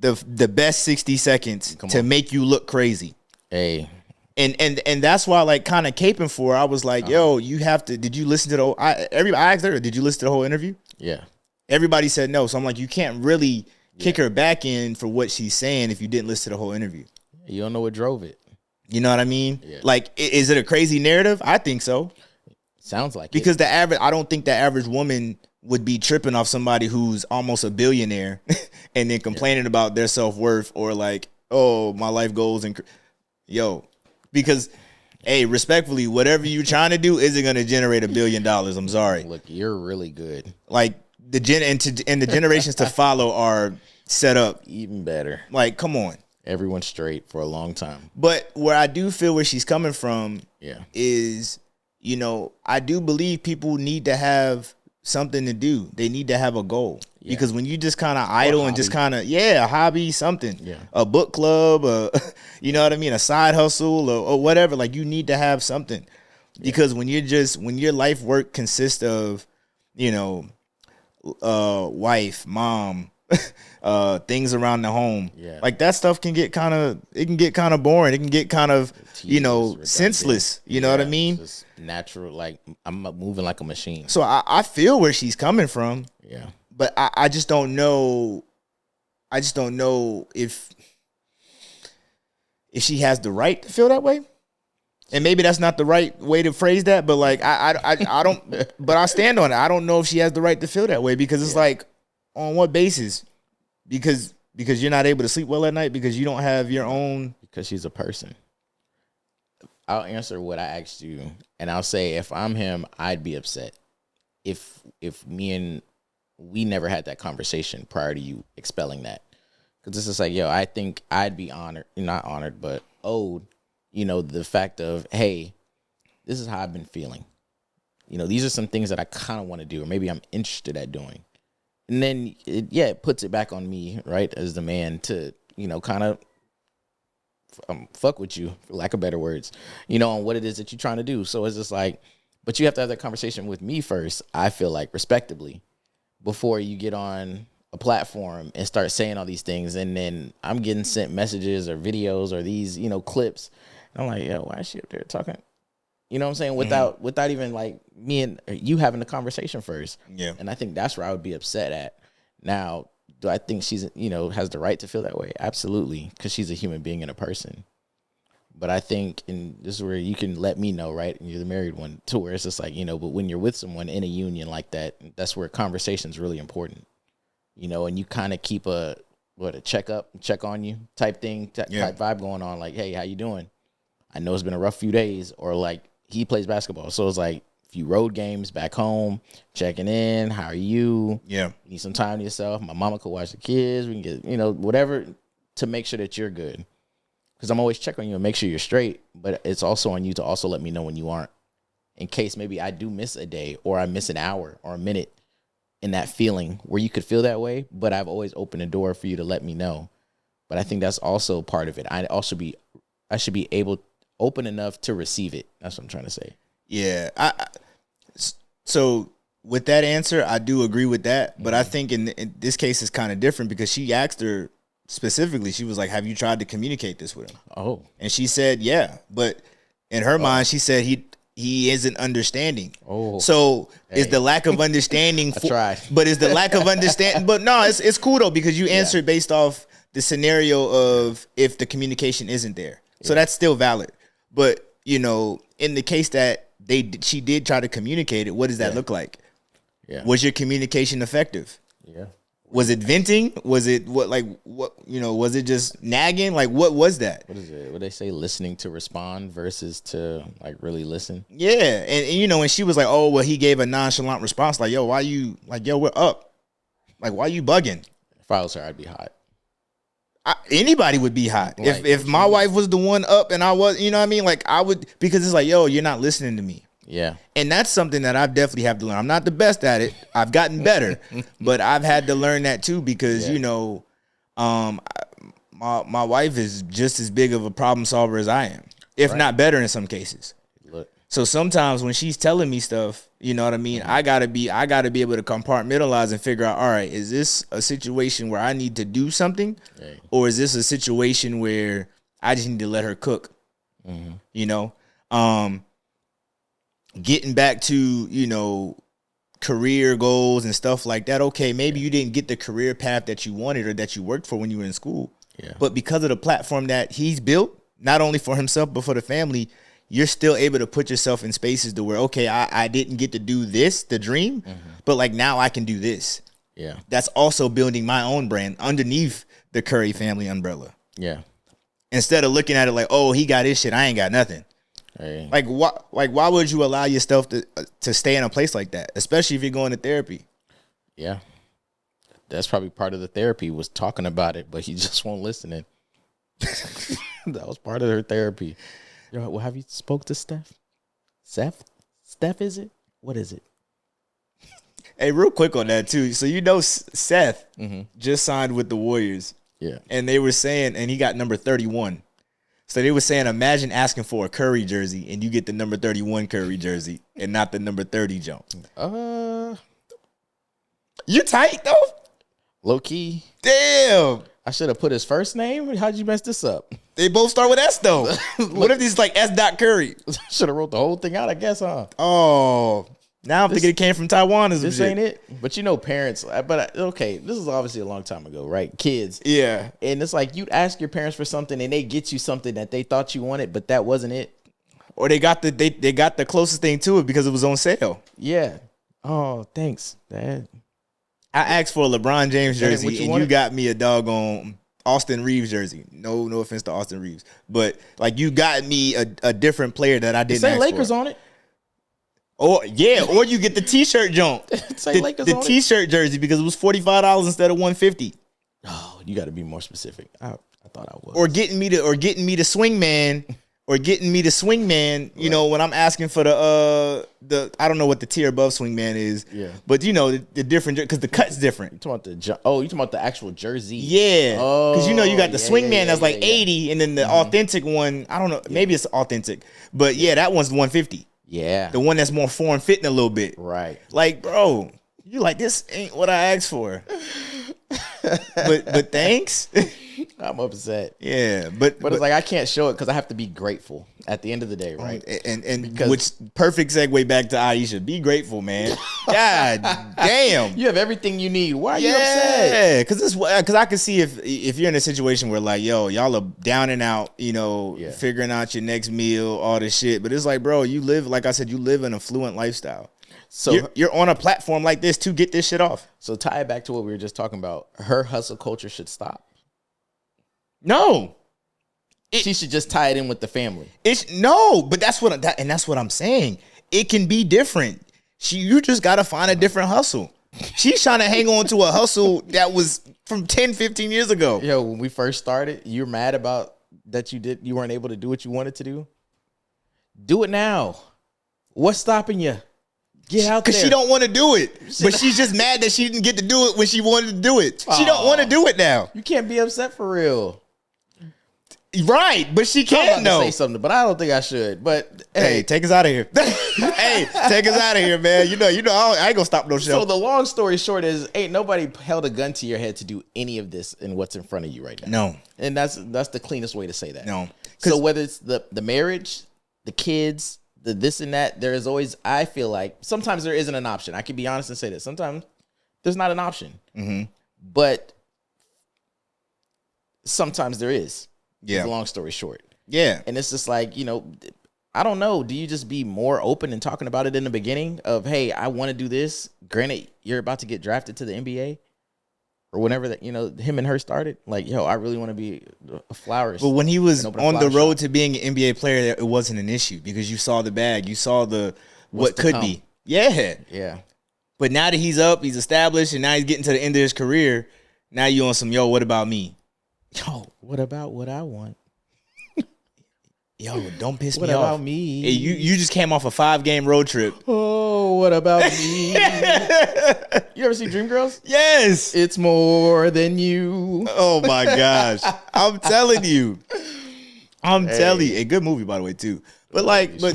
the best 60 seconds to make you look crazy. Hey. And that's why, like, kind of caping for her, I was like, yo, you have to. Did you listen to the whole? I asked her, did you listen to the whole interview? Yeah. Everybody said no, so I'm like, you can't really kick her back in for what she's saying if you didn't listen to the whole interview. You don't know what drove it. You know what I mean? Yeah. Like, is it a crazy narrative? I think so. Sounds like because I don't think the average woman would be tripping off somebody who's almost a billionaire and then complaining about their self-worth or like, oh, my life goals and because, hey, respectfully, whatever you're trying to do isn't going to generate $1 billion. I'm sorry. Look, you're really good. Like the generations to follow are set up even better. Like, come on. Everyone's straight for a long time. But where I do feel where she's coming from is, I do believe people need to have something to do. They need to have a goal. Yeah. Because when you just kind of idle and just kind of, a hobby, something, a book club, you know what I mean? A side hustle or whatever, like you need to have something because when your life work consists of, wife, mom, things around the home, like that stuff can get kind of boring. It can get kind of, senseless. You know what I mean? Just natural. Like I'm moving like a machine. So I feel where she's coming from. Yeah. But I just don't know. I just don't know if she has the right to feel that way. And maybe that's not the right way to phrase that. But like I don't. But I stand on it. I don't know if she has the right to feel that way because it's like, on what basis? Because you're not able to sleep well at night because you don't have your own. Because she's a person. I'll answer what I asked you, and I'll say if I'm him, I'd be upset. If we never had that conversation prior to you expelling that. Because it's just like, I think I'd be honored, not honored, but owed, the fact of, hey, this is how I've been feeling. These are some things that I kind of want to do, or maybe I'm interested at doing. And then, it puts it back on me, right, as the man to, kind of fuck with you, for lack of better words, on what it is that you're trying to do. So it's just like, but you have to have that conversation with me first, I feel like, respectably, before you get on a platform and start saying all these things. And then I'm getting sent messages or videos or these, clips. And I'm like, why is she up there talking? You know what I'm saying? Without even like me and you having the conversation first. Yeah. And I think that's where I would be upset at. Now, do I think she's, has the right to feel that way? Absolutely. Because she's a human being and a person. But I think, and this is where you can let me know, right? And you're the married one, to where it's just like, but when you're with someone in a union like that, that's where conversation's really important. And you kind of keep a a check on you type thing, type vibe going on. Like, hey, how you doing? I know it's been a rough few days. Or like, he plays basketball, so it's like a few road games back home, checking in. How are you? Yeah. You need some time to yourself. My mama could watch the kids. We can get, whatever to make sure that you're good. Because I'm always checking on you and make sure you're straight. But it's also on you to also let me know when you aren't. In case maybe I do miss a day or I miss an hour or a minute in that feeling where you could feel that way. But I've always opened the door for you to let me know. But I think that's also part of it. I should be open enough to receive it. That's what I'm trying to say. Yeah. So with that answer, I do agree with that. But I think in this case, it's kind of different because she asked her specifically. She was like, have you tried to communicate this with him? Oh. And she said, yeah. But in her mind, she said he isn't understanding. Oh. So is the lack of understanding. I tried. But is the lack of understanding. But no, it's cool though because you answered based off the scenario of if the communication isn't there. So that's still valid. But, in the case that she did try to communicate it, what does that look like? Yeah. Was your communication effective? Yeah. Was it venting? Was it was it just nagging? Like, what was that? What is it? What they say? Listening to respond versus to like really listen. Yeah. And and she was like, oh, well, he gave a nonchalant response. Like, yo, why you we're up. Like, why you bugging? If I was her, I'd be hot. Anybody would be hot. Like, if my wife was the one up and I was, you know what I mean? Like I would, because it's like, yo, you're not listening to me. Yeah. And that's something that I definitely have to learn. I'm not the best at it. I've gotten better, but I've had to learn that too because, my wife is just as big of a problem solver as I am, if not better in some cases. Look. So sometimes when she's telling me stuff, you know what I mean? I gotta be able to compartmentalize and figure out, all right, is this a situation where I need to do something? Hey. Or is this a situation where I just need to let her cook? Getting back to, career goals and stuff like that. Okay, maybe you didn't get the career path that you wanted or that you worked for when you were in school. Yeah. But because of the platform that he's built, not only for himself, but for the family, you're still able to put yourself in spaces to where, okay, I didn't get to do this, the dream, but like now I can do this. Yeah. That's also building my own brand underneath the Curry family umbrella. Yeah. Instead of looking at it like, oh, he got his shit, I ain't got nothing. Hey. Like why would you allow yourself to stay in a place like that, especially if you're going to therapy? Yeah. That's probably part of the therapy was talking about it, but he just won't listen. That was part of her therapy. Well, have you spoke to Steph? Steph, is it? What is it? Hey, real quick on that too. So Seth just signed with the Warriors. Yeah. And they were saying, and he got number 31. So they were saying, imagine asking for a Curry jersey and you get the number 31 Curry jersey and not the number 30 jump. You tight though? Low key. Damn. I should have put his first name. How'd you mess this up? They both start with S though. What if these like S. Curry? Should have wrote the whole thing out, I guess, huh? Oh. Now I'm thinking it came from Taiwan. This ain't it. But parents, okay, this is obviously a long time ago, right? Kids. Yeah. And it's like you'd ask your parents for something and they get you something that they thought you wanted, but that wasn't it. Or they got the closest thing to it because it was on sale. Yeah. Oh, thanks, Dad. I asked for a LeBron James jersey and you got me a doggone Austin Reeves jersey. No offense to Austin Reeves. But like you got me a different player that I didn't ask Lakers for. on it. Or you get the t-shirt jump. The t-shirt jersey because it was $45 instead of $150. Oh, you got to be more specific. I thought I was. Or getting me the swingman. Or getting me the swingman, when I'm asking for the I don't know what the tier above swingman is. Yeah. But the different, because the cut's different. You talking about the actual jersey? Yeah. Because you got the swingman that's like 80, and then the authentic one, I don't know, maybe it's authentic. But yeah, that one's 150. Yeah. The one that's more form fitting a little bit. Right. Like, bro, you like, this ain't what I asked for. but thanks. I'm upset. Yeah, but it's like I can't show it because I have to be grateful at the end of the day, right? And which perfect segue back to Ayesha. Be grateful, man. God damn, you have everything you need. Why are you upset? Yeah, because I can see if you're in a situation where like, yo, y'all are down and out, figuring out your next meal, all this shit. But it's like, bro, you live, like I said, you live an affluent lifestyle. So you're on a platform like this to get this shit off. So tie it back to what we were just talking about. Her hustle culture should stop. No. She should just tie it in with the family. But that's what I'm saying. It can be different. You just gotta find a different hustle. She's trying to hang on to a hustle that was from 10, 15 years ago. Yo, when we first started, you're mad about that you weren't able to do what you wanted to do. Do it now. What's stopping you? Get out there. Because she don't want to do it. But she's just mad that she didn't get to do it when she wanted to do it. She don't want to do it now. You can't be upset for real. Right, but she I'm can about though. to say something, but I don't think I should. But hey, take us out of here. Hey, take us out of here, man. You know, I ain't gonna stop no show. So the long story short is, ain't nobody held a gun to your head to do any of this in what's in front of you right now. No, and that's the cleanest way to say that. No, so whether it's the marriage, the kids, the this and that, there is always. I feel like sometimes there isn't an option. I can be honest and say that sometimes there's not an option, but sometimes there is. Yeah. Long story short. Yeah. And it's just like, I don't know. Do you just be more open and talking about it in the beginning of, hey, I want to do this? Granted, you're about to get drafted to the NBA or whenever that, him and her started. Like, yo, I really want to be a flowers. But when he was on the road to being an NBA player, it wasn't an issue because you saw the bag. You saw what could be. Yeah. Yeah. But now that he's up, he's established, and now he's getting to the end of his career, now you on some, yo, what about me? Yo, what about what I want? Yo, don't piss what me off. What about me? Hey, you just came off a 5-game road trip. Oh, what about me? You ever see Dreamgirls? Yes. It's more than you. Oh, my gosh. I'm telling you. Telling you. A good movie, by the way, too. But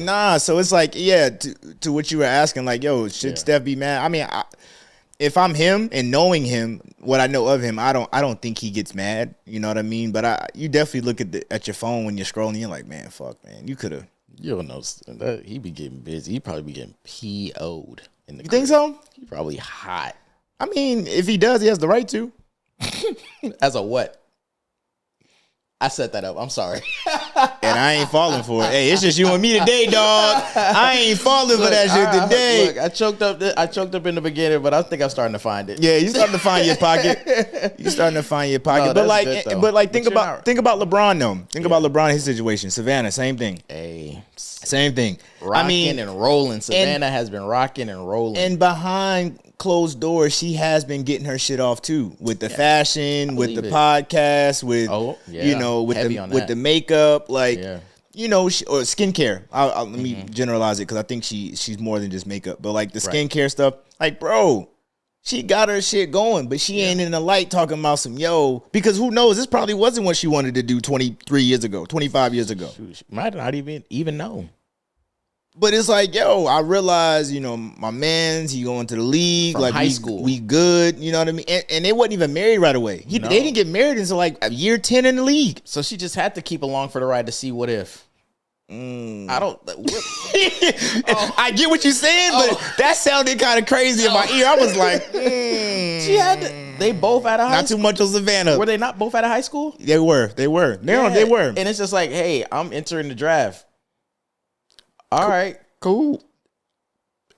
nah, so it's like, yeah, to what you were asking, like, yo, should Steph be mad? I mean, if I'm him and knowing him, what I know of him, I don't think he gets mad. You know what I mean? But you definitely look at your phone when you're scrolling. You're like, man, fuck, man, you could have. You don't know. He be getting busy. He probably be getting PO'd in the. You think so? He probably hot. I mean, if he does, he has the right to. As a what? I set that up. I'm sorry. And I ain't falling for it. Hey, it's just you and me today, dog. I ain't falling for that shit today. Look, I choked up in the beginning, but I think I'm starting to find it. Yeah, you starting to find your pocket. You starting to find your pocket. No, but think about LeBron though. Think about LeBron, his situation. Savannah, same thing. Hey, same thing. Rocking and rolling. Savannah has been rocking and rolling. And behind closed doors, she has been getting her shit off too, with the fashion, with the podcast, with with the makeup, like or skincare. Let me generalize it because I think she's more than just makeup, but like the skincare stuff, like bro, she got her shit going, but she ain't in the light talking about some because who knows? This probably wasn't what she wanted to do 23 years ago, 25 years ago. She might not even know. But it's like, I realize, my man's, he going to the league. From like high school. We good, you know what I mean? And they wasn't even married right away. They didn't get married until like year 10 in the league. So she just had to keep along for the ride to see what if. I don't. I get what you're saying, but that sounded kind of crazy in my ear. I was like, she had. They both out of high school. Not too much on Savannah. Were they not both out of high school? They were. They were. And it's just like, hey, I'm entering the draft. All right, cool.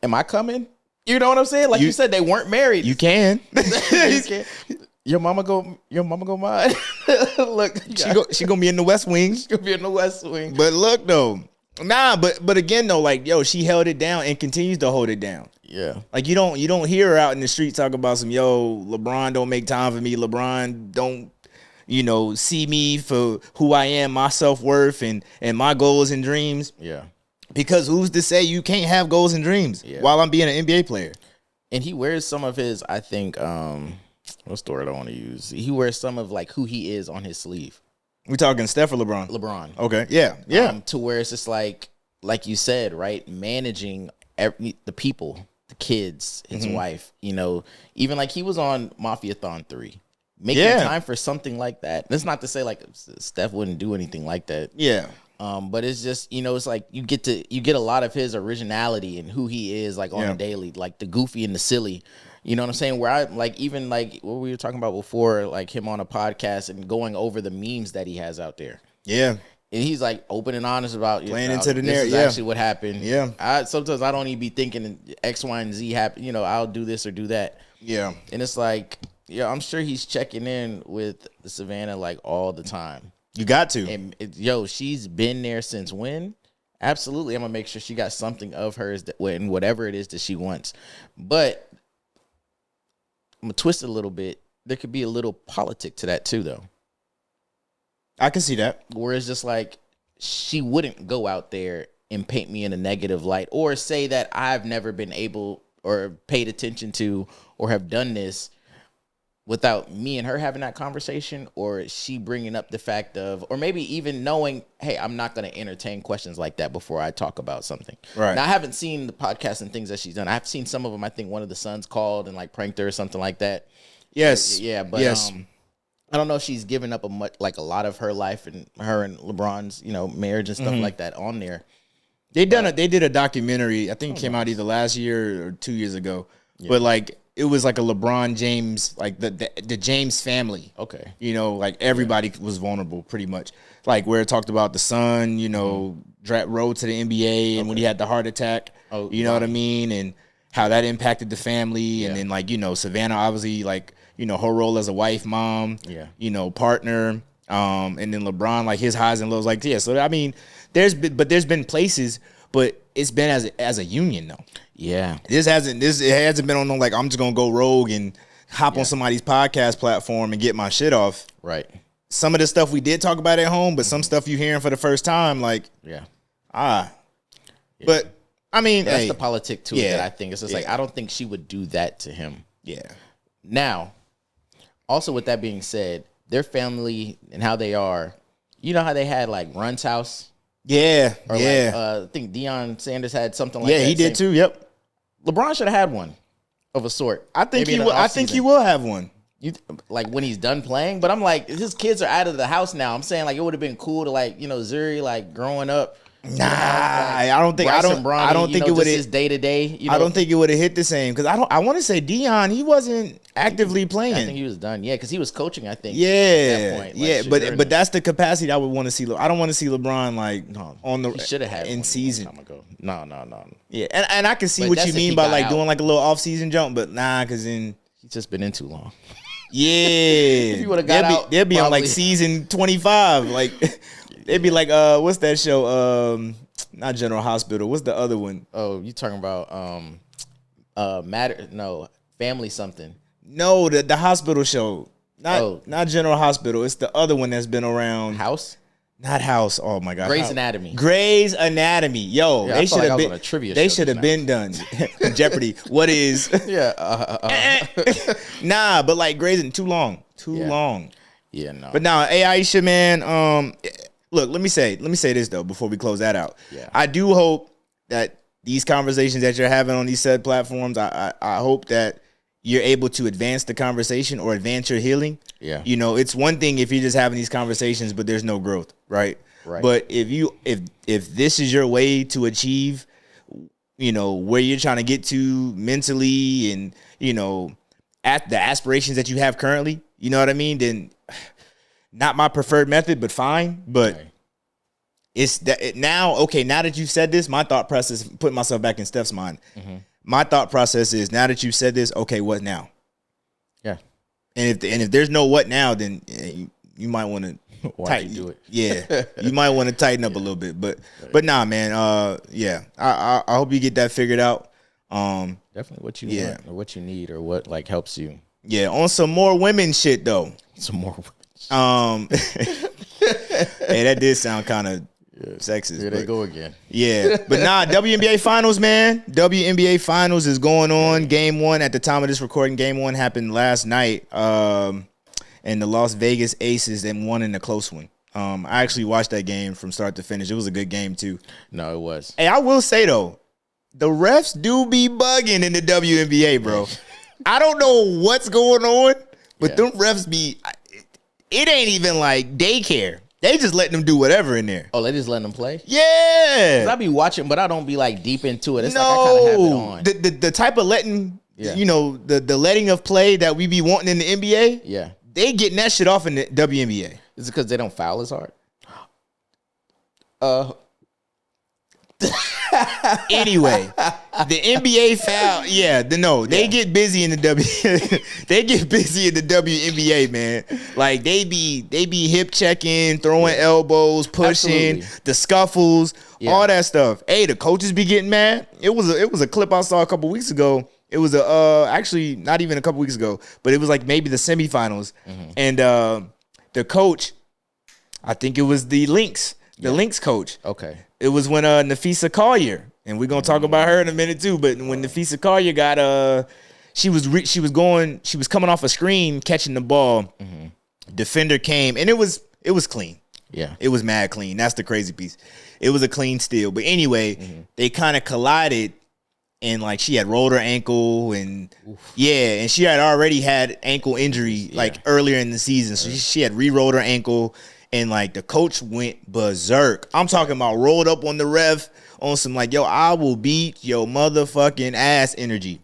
Am I coming? You know what I'm saying? Like you said, they weren't married. You can. You can. Your mama go mine. Look, she gonna be in the West Wing. She's gonna be in the West Wing. But look though, but again though, like she held it down and continues to hold it down. Yeah. Like you don't hear her out in the street talk about some LeBron don't make time for me. LeBron don't see me for who I am, my self-worth and my goals and dreams. Yeah. Because who's to say you can't have goals and dreams while I'm being an NBA player? And he wears some of his, I think, what story do I want to use? He wears some of like who he is on his sleeve. We talking Steph or LeBron? LeBron. Okay. Yeah. To where it's just like you said, right? Managing the people, the kids, his wife, even like he was on Mafiathon 3. Making time for something like that. That's not to say like Steph wouldn't do anything like that. Yeah. But it's just, it's like you get a lot of his originality and who he is like on a daily, like the goofy and the silly. You know what I'm saying? Where I like even like what we were talking about before, like him on a podcast and going over the memes that he has out there. Yeah. And he's like open and honest about playing into the narrative. This is actually what happened. Yeah. Sometimes I don't even be thinking X, Y, and Z happen. I'll do this or do that. Yeah. And it's like Yeah, I'm sure he's checking in with Savannah like all the time. You got to. And she's been there since when? Absolutely. I'm gonna make sure she got something of hers when whatever it is that she wants. But I'm gonna twist it a little bit. There could be a little politic to that too, though. I can see that. Where it's just like she wouldn't go out there and paint me in a negative light or say that I've never been able or paid attention to or have done this without me and her having that conversation, or she bringing up the fact of, or maybe even knowing, hey, I'm not going to entertain questions like that before I talk about something. Right. Now, I haven't seen the podcast and things that she's done. I've seen some of them. I think one of the sons called and like pranked her or something like that. Yes. Yeah, but I don't know if she's given up a lot of her life and her and LeBron's, marriage and stuff like that on there. They did a documentary. I think it came out either last year or 2 years ago. Yeah. But like it was like a LeBron James, like the James family. Okay. Like everybody was vulnerable pretty much. Like where it talked about the son, road to the NBA and when he had the heart attack. Oh, you know what I mean? And how that impacted the family. And then like, Savannah obviously like, her role as a wife, mom, partner. And then LeBron, like his highs and lows, like, yeah. So I mean, there's been places, but it's been as a union though. Yeah. It hasn't been on no like I'm just gonna go rogue and hop on somebody's podcast platform and get my shit off. Right. Some of the stuff we did talk about at home, but some stuff you hearing for the first time, like But I mean, that's the politic to it that I think it's just like I don't think she would do that to him. Yeah. Now, also with that being said, their family and how they are, you know how they had like Run's house? Yeah. Or like, I think Deion Sanders had something like that. Yeah, he did too. Yep. LeBron should have had one of a sort. I think he will. I think he will have one. Like when he's done playing, but I'm like, his kids are out of the house now. I'm saying like it would have been cool to like, Zuri like growing up. Nah, I don't think it would his day to day. I don't think it would have hit the same because I want to say Deion, he wasn't actively playing. I think he was done. Yeah, because he was coaching. I think. Yeah, at that point, like, but that's the capacity I would want to see. I don't want to see LeBron like on the. He should have had in season. No. Yeah, and I can see what you mean by like doing like a little off season jump, but nah, because then he's just been in too long. Yeah, if he would have got out, they'll be on like season 25. Like they'd be like, what's that show? Not General Hospital. What's the other one? Oh, you talking about Family something. No, the hospital show. Not General Hospital. It's the other one that's been around. House? Not House. Oh my God. Grey's Anatomy. Grey's Anatomy. Yo, they should have been on a trivia. They should have been done. Jeopardy. What is? Yeah. Nah, but like Grey's too long. Too long. Yeah, no. But now, Ayesha, man. Look, let me say this though before we close that out. Yeah. I do hope that these conversations that you're having on these said platforms, I hope that you're able to advance the conversation or advance your healing. Yeah. It's one thing if you're just having these conversations, but there's no growth, right? Right. But if this is your way to achieve, where you're trying to get to mentally and, at the aspirations that you have currently, you know what I mean? Then not my preferred method, but fine. But it's that now, okay, now that you've said this, my thought process, putting myself back in Steph's mind. Mm-hmm. My thought process is now that you've said this, okay, what now? Yeah. And if there's no what now, then you might want to tighten. Do it. Yeah, you might want to tighten up a little bit. But nah, man. I hope you get that figured out. Definitely what you want or what you need or what like helps you. Yeah, on some more women shit though. Some more. Hey, that did sound kind of sexist. Here they go again. Yeah, but nah, WNBA Finals, man. WNBA Finals is going on. Game 1 at the time of this recording. Game 1 happened last night. And the Las Vegas Aces then won in a close one. I actually watched that game from start to finish. It was a good game too. No, it was. Hey, I will say though, the refs do be bugging in the WNBA, bro. I don't know what's going on, but them refs be. It ain't even like daycare. They just letting them do whatever in there. Oh, they just letting them play? Yeah. I be watching, but I don't be like deep into it. It's like I kind of have it on. The type of letting, the letting of play that we be wanting in the NBA. Yeah. They getting that shit off in the WNBA. Is it because they don't foul as hard? Anyway, The NBA foul, they get busy in the they get busy in the WNBA, man. Like they be hip checking, throwing elbows, pushing, the scuffles, all that stuff. Hey, the coaches be getting mad. It was a clip I saw a couple weeks ago. It was actually not even a couple weeks ago, but it was like maybe the semifinals, and the coach, I think it was the Lynx coach. Okay, it was when Nafisa Collier. And we're gonna talk about her in a minute too. But when Nafisa Collier got she was coming off a screen catching the ball. Defender came and it was clean. Yeah, it was mad clean. That's the crazy piece. It was a clean steal. But anyway, they kind of collided, and like she had rolled her ankle, and and she had already had ankle injury like earlier in the season. So she had re-rolled her ankle, and like the coach went berserk. I'm talking about rolled up on the ref. On some like, yo, I will beat your motherfucking ass energy.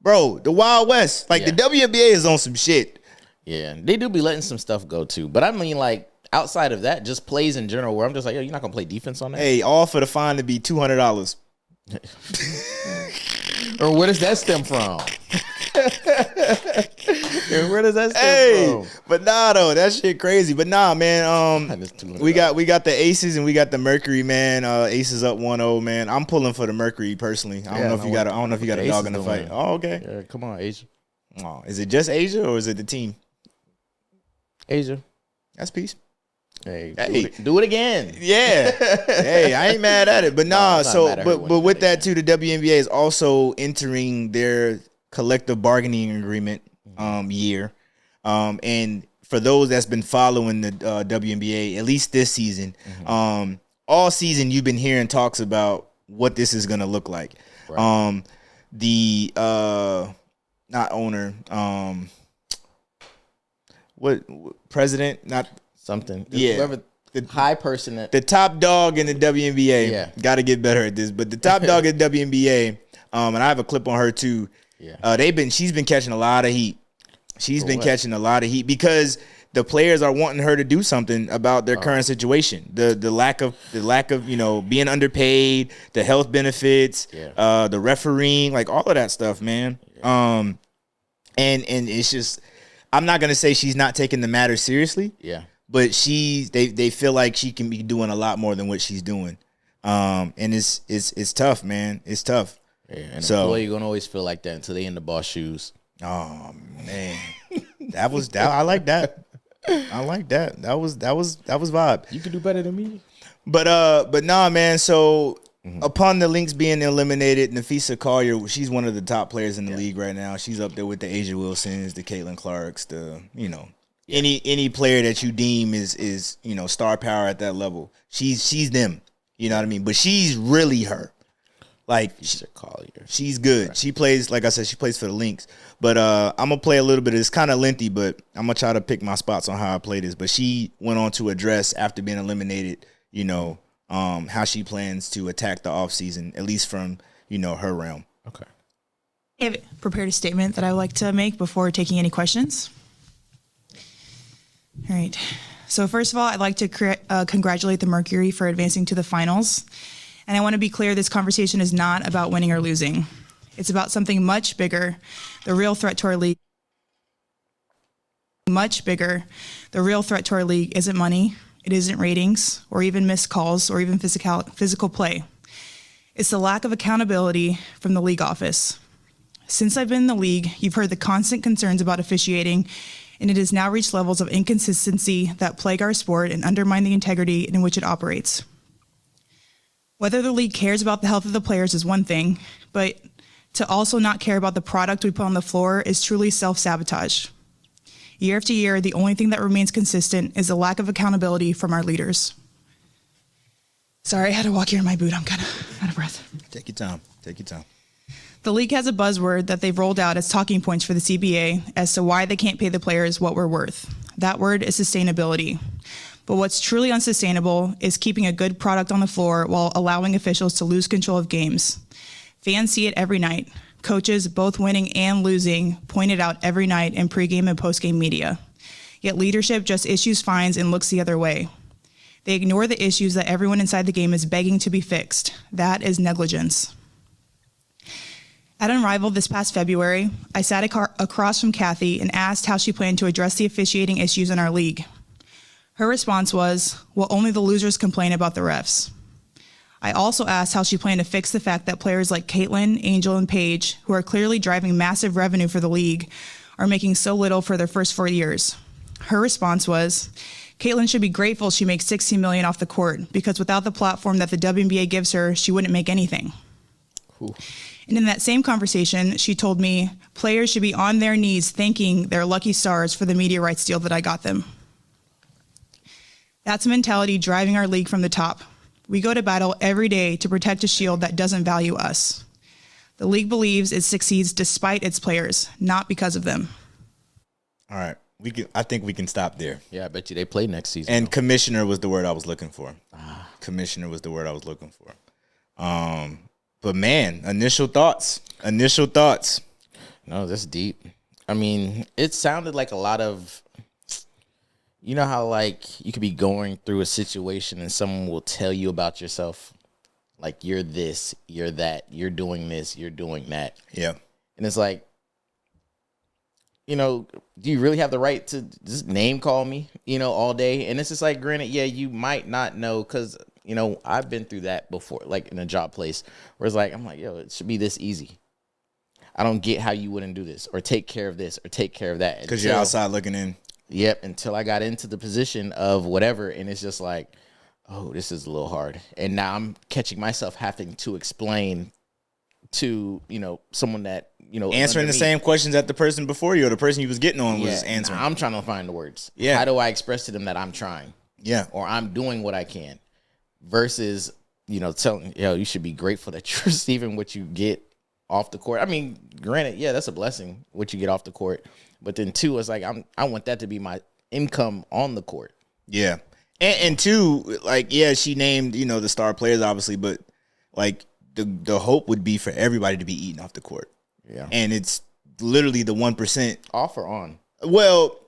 Bro, the Wild West. Like, the WNBA is on some shit. Yeah, they do be letting some stuff go, too. But I mean, like, outside of that, just plays in general where I'm just like, yo, you're not going to play defense on that? Hey, all for the fine to be $200. Or where does that stem from? Where does that stem from? But nah, though, that shit crazy. But nah, man, we got the Aces and we got the Mercury, man. Aces up 1-0, man. I'm pulling for the Mercury personally. I don't know if you got a dog in the fight. Oh, okay. Yeah, come on, Asia. Oh, is it just Asia or is it the team? Asia. That's peace. Hey, do it again. Yeah. Hey, I ain't mad at it. But nah, but with that too, the WNBA is also entering their collective bargaining agreement year. And for those that's been following the WNBA, at least this season, all season you've been hearing talks about what this is gonna look like. Right. The not owner, what president, not something. Whoever the high person the top dog in the WNBA. Got to get better at this. But the top dog in the WNBA, and I have a clip on her too. She's been catching a lot of heat. Catching a lot of heat because the players are wanting her to do something about their current situation. The lack of being underpaid, the health benefits, the refereeing, like all of that stuff, man. And it's just, I'm not gonna say she's not taking the matter seriously. Yeah. But they feel like she can be doing a lot more than what she's doing. And it's tough, man. It's tough. Yeah, and you're gonna always feel like that until they in the boss shoes. Oh man. That I like that. I like that. That was vibe. You can do better than me. But nah, man. So upon the Lynx being eliminated, Nafisa Collier, she's one of the top players in the league right now. She's up there with the Asia Wilsons, the Caitlin Clarks, any player that you deem is star power at that level. She's them. You know what I mean? But she's really her. Like she's good. Right. She plays, like I said, she plays for the Lynx. But I'm gonna play a little bit. It's kind of lengthy, but I'm gonna try to pick my spots on how I play this. But she went on to address after being eliminated, how she plans to attack the offseason, at least from her realm. Okay. I have prepared a statement that I would like to make before taking any questions. All right. So first of all, I'd like to congratulate the Mercury for advancing to the finals. And I want to be clear, this conversation is not about winning or losing. It's about something much bigger. The real threat to our league. Much bigger. The real threat to our league isn't money. It isn't ratings or even missed calls or even physical play. It's the lack of accountability from the league office. Since I've been in the league, you've heard the constant concerns about officiating, and it has now reached levels of inconsistency that plague our sport and undermine the integrity in which it operates. Whether the league cares about the health of the players is one thing, but to also not care about the product we put on the floor is truly self-sabotage. Year after year, the only thing that remains consistent is the lack of accountability from our leaders. Sorry, I had to walk here in my boot. I'm kind of out of breath. Take your time. The league has a buzzword that they've rolled out as talking points for the CBA as to why they can't pay the players what we're worth. That word is sustainability. But what's truly unsustainable is keeping a good product on the floor while allowing officials to lose control of games. Fans see it every night. Coaches, both winning and losing, point it out every night in pregame and postgame media. Yet leadership just issues fines and looks the other way. They ignore the issues that everyone inside the game is begging to be fixed. That is negligence. At Unrivaled this past February, I sat across from Kathy and asked how she planned to address the officiating issues in our league. Her response was, well, only the losers complain about the refs. I also asked how she planned to fix the fact that players like Caitlin, Angel, and Paige, who are clearly driving massive revenue for the league, are making so little for their first 4 years. Her response was, Caitlin should be grateful she makes $16 million off the court, because without the platform that the WNBA gives her, she wouldn't make anything. Cool. And in that same conversation, she told me players should be on their knees thanking their lucky stars for the media rights deal that I got them. That's a mentality driving our league from the top. We go to battle every day to protect a shield that doesn't value us. The league believes it succeeds despite its players, not because of them. All right. I think we can stop there. Yeah, I bet you they play next season. And commissioner was the word I was looking for. Commissioner was the word I was looking for. But man, initial thoughts. No, that's deep. I mean, it sounded like a lot of, you know how like you could be going through a situation and someone will tell you about yourself. Like you're this, you're that, you're doing this, you're doing that. Yeah. And it's like, you know, do you really have the right to just name call me, you know, all day? And it's just like, granted, yeah, you might not know because, you know, I've been through that before, like in a job place where it's like, I'm like, yo, it should be this easy. I don't get how you wouldn't do this or take care of this or take care of that. Because you're outside looking in. Yep, until I got into the position of whatever. And it's just like, oh, this is a little hard. And now I'm catching myself having to explain to, you know, someone that, you know, answering the same questions that the person before you or the person you was getting on was answering. I'm trying to find the words. Yeah. How do I express to them that I'm trying? Yeah. Or I'm doing what I can versus, you know, telling, yo, you should be grateful that you're receiving what you get off the court. I mean, granted, yeah, that's a blessing, what you get off the court. But then two, it's like, I want that to be my income on the court. Yeah. And two, like, yeah, she named, you know, the star players, obviously, but like the hope would be for everybody to be eating off the court. Yeah. And it's literally the 1%. Off or on? Well,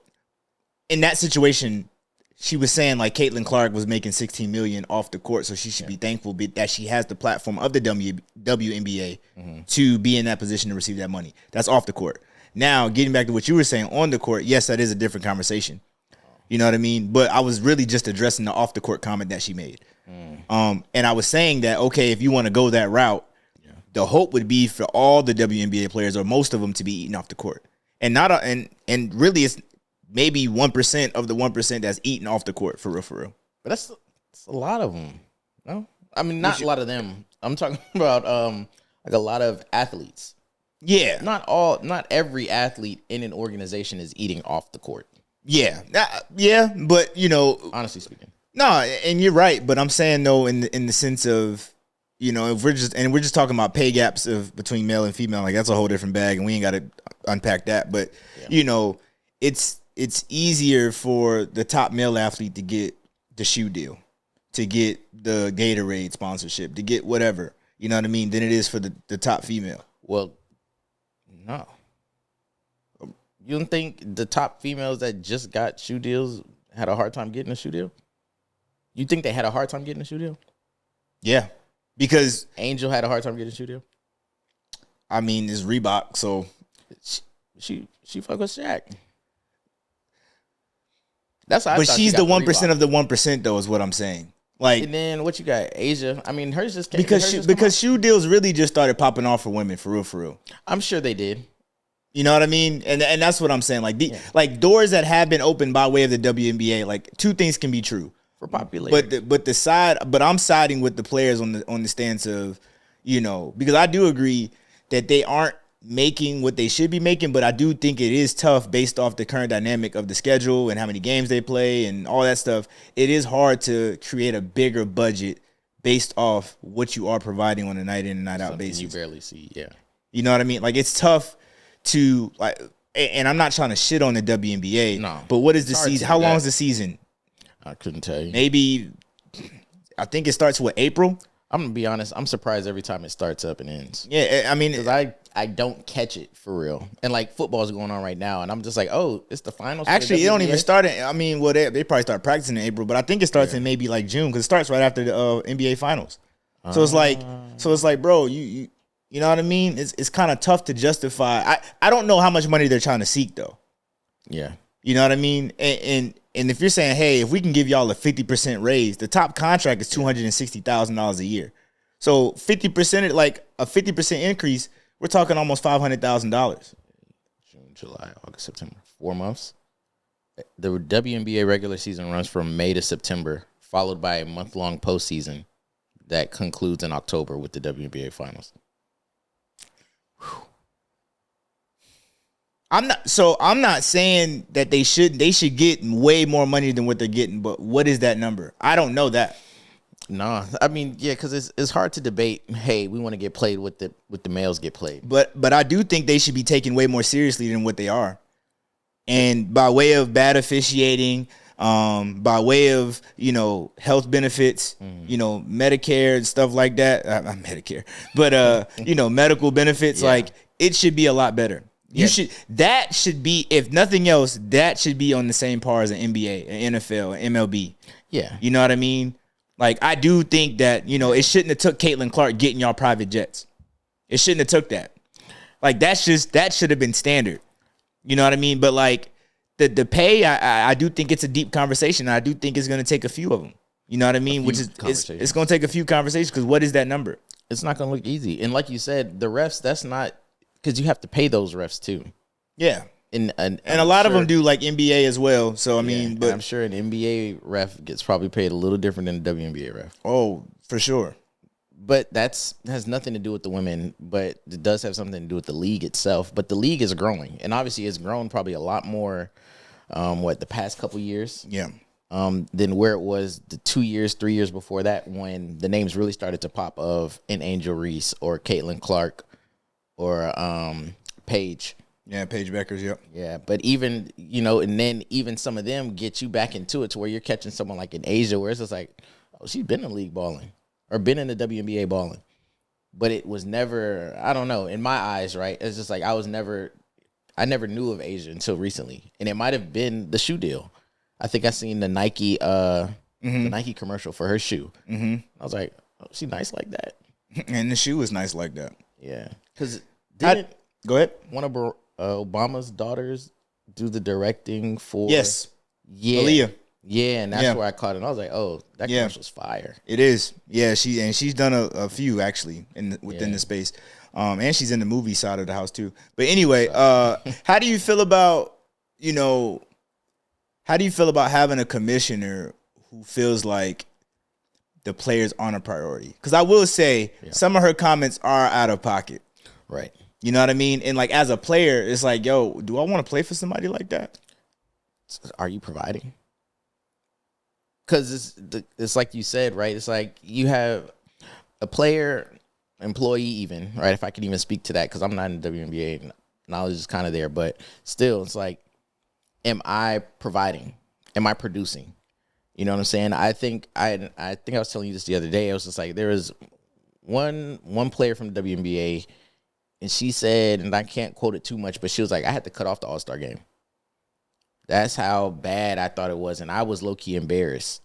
in that situation, she was saying like Caitlin Clark was making $16 million off the court, so she should be thankful that she has the platform of the WNBA to be in that position to receive that money. That's off the court. Now, getting back to what you were saying on the court, yes, that is a different conversation. You know what I mean? But I was really just addressing the off the court comment that she made. And I was saying that, okay, if you want to go that route, the hope would be for all the WNBA players or most of them to be eating off the court. And not and really it's maybe 1% of the 1% that's eating off the court for real. But that's a lot of them. No? I mean, not a lot of them. I'm talking about like a lot of athletes. Yeah. Not every athlete in an organization is eating off the court. Yeah. Yeah, but you know, honestly speaking. No, and you're right, but I'm saying though in the sense of, you know, if we're just talking about pay gaps of between male and female, like that's a whole different bag and we ain't got to unpack that, but you know, it's easier for the top male athlete to get the shoe deal, to get the Gatorade sponsorship, to get whatever, you know what I mean, than it is for the top female. Well, no. You don't think the top females that just got shoe deals had a hard time getting a shoe deal? You think they had a hard time getting a shoe deal? Yeah, because Angel had a hard time getting a shoe deal. I mean, it's Reebok, so she fuck with Shaq. That's how I but thought she's she the got 1% of the 1%, though, is what I'm saying. Like, and then what you got, Ayesha? I mean, hers just came, because shoe deals really just started popping off for women, for real. I'm sure they did. You know what I mean? And that's what I'm saying. Like like doors that have been opened by way of the WNBA, like two things can be true. For popularity. But I'm siding with the players on the stance of, you know, because I do agree that they aren't making what they should be making, but I do think it is tough based off the current dynamic of the schedule and how many games they play and all that stuff. It is hard to create a bigger budget based off what you are providing on a night in and night out basis. You barely see, yeah. You know what I mean? Like it's tough to like, and I'm not trying to shit on the WNBA. No, but what is the season? How long is the season? I couldn't tell you. Maybe I think it starts with April. I'm gonna be honest. I'm surprised every time it starts up and ends. Yeah, I mean, because I don't catch it for real. And like football's going on right now, and I'm just like, oh, it's the finals. Actually, it don't even start. I mean, well, they probably start practicing in April, but I think it starts in maybe like June because it starts right after the NBA finals. So it's like, bro, you You know what I mean? It's kind of tough to justify. I don't know how much money they're trying to seek though. Yeah. You know what I mean? And if you're saying, hey, if we can give y'all a 50% raise, the top contract is $260,000 a year. So 50%, like a 50% increase, we're talking almost $500,000. June, July, August, September. 4 months. The WNBA regular season runs from May to September, followed by a month-long postseason that concludes in October with the WNBA finals. I'm not saying that they should get way more money than what they're getting, but what is that number? I don't know that. No, I mean, yeah, because it's hard to debate. Hey, we want to get played with the males get played, but I do think they should be taken way more seriously than what they are, and by way of bad officiating, by way of health benefits, Medicare and stuff like that. Not Medicare, but medical benefits. Like it should be a lot better. That should be, if nothing else, that should be on the same par as an NBA, an NFL, an MLB. Yeah, you know what I mean. Like, I do think that, it shouldn't have took Caitlin Clark getting y'all private jets. It shouldn't have took that. Like, that should have been standard. You know what I mean? But, like, the pay, I do think it's a deep conversation. I do think it's going to take a few of them. You know what I mean? Which is, it's going to take a few conversations because what is that number? It's not going to look easy. And like you said, the refs, that's not, because you have to pay those refs too. Yeah. And a lot of them do like NBA as well. So I mean, but I'm sure an NBA ref gets probably paid a little different than a WNBA ref. Oh, for sure. But has nothing to do with the women, but it does have something to do with the league itself. But the league is growing, and obviously it's grown probably a lot more. The past couple years, than where it was the 2 years, 3 years before that, when the names really started to pop of an Angel Reese or Caitlin Clark or Paige. Yeah, Paige Beckers, yep. Yeah, but even, and then even some of them get you back into it to where you're catching someone like an Ayesha, where it's just like, oh, she's been in the league balling or been in the WNBA balling. But it was never, I don't know, in my eyes, right? It's just like I never knew of Ayesha until recently. And it might have been the shoe deal. I think I seen the Nike the Nike commercial for her shoe. Mm-hmm. I was like, oh, she nice like that. And the shoe is nice like that. Yeah. Because go ahead. One of Obama's daughters do the directing for Aaliyah. Yeah, and that's where I caught it. And I was like, oh, that commercial's fire. It is. Yeah, she's done a few actually within the space. And she's in the movie side of the house too. But anyway, how do you feel about having a commissioner who feels like the players aren't a priority? Because I will say some of her comments are out of pocket. Right. You know what I mean? And like as a player, it's like, yo, do I want to play for somebody like that? Are you providing? Because it's like you said, right? It's like you have a player, employee even, right? If I can even speak to that, because I'm not in the WNBA, knowledge is kind of there. But still, it's like, am I providing? Am I producing? You know what I'm saying? I think I was telling you this the other day. I was just like, there is one player from the WNBA, and she said, and I can't quote it too much, but she was like, I had to cut off the All-Star game. That's how bad I thought it was, and I was low-key embarrassed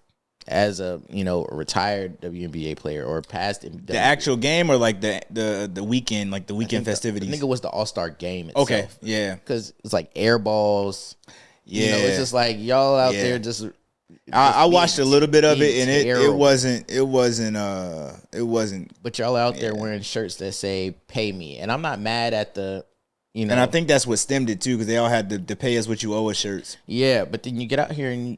as a retired WNBA player or past. The actual game or like the weekend, like the weekend festivities? I think it was the All-Star game itself. Okay, yeah. Because it's like air balls. Yeah. It's just like y'all out there just... I watched a little bit of it, and it wasn't. But y'all out there wearing shirts that say "Pay me," and I'm not mad at the, And I think that's what stemmed it too, because they all had the "Pay us what you owe us" shirts. Yeah, but then you get out here and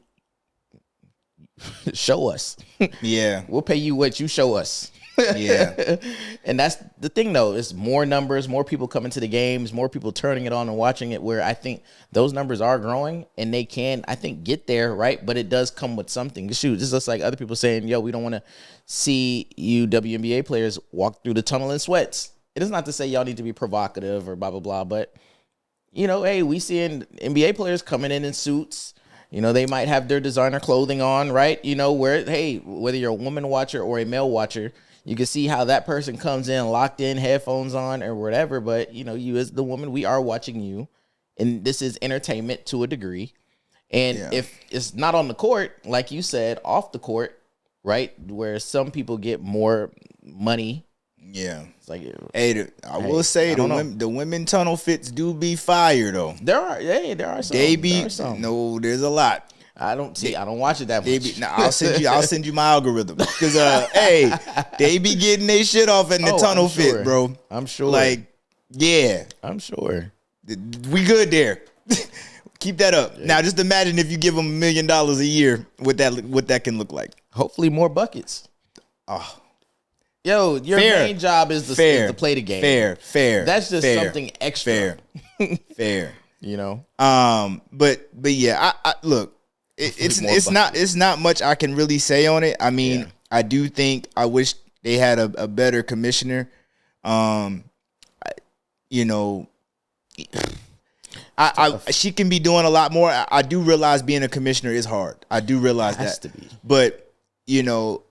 show us. Yeah, we'll pay you what you show us. Yeah, and that's the thing, though. It's more numbers, more people coming to the games, more people turning it on and watching it. Where I think those numbers are growing, and they can, I think, get there, right? But it does come with something. Shoot, it's just like other people saying, "Yo, we don't want to see you WNBA players walk through the tunnel in sweats." It is not to say y'all need to be provocative or blah blah blah, but hey, we seeing NBA players coming in suits. They might have their designer clothing on, right? Whether you're a woman watcher or a male watcher. You can see how that person comes in locked in, headphones on or whatever. But, you as the woman, we are watching you. And this is entertainment to a degree. And if it's not on the court, like you said, off the court, right, where some people get more money Yeah. It's like, Hey, I will say the women tunnel fits do be fire though. there are some. They be there are some. no, there's a lot. I don't watch it that much. I'll send you my algorithm because hey, they be getting their shit off in the tunnel fit, bro. I'm sure. Like, yeah, I'm sure. We good there. Keep that up. Yeah. Now, just imagine if you give them $1 million a year, what that can look like. Hopefully, more buckets. Oh, yo, your main job is to play the game. Fair. That's just something extra. Fair. You know. But yeah, I look. It's not much I can really say on it. I mean, I do think I wish they had a better commissioner. You know. She can be doing a lot more. I do realize being a commissioner is hard. I do realize that. Has to be. But, you know,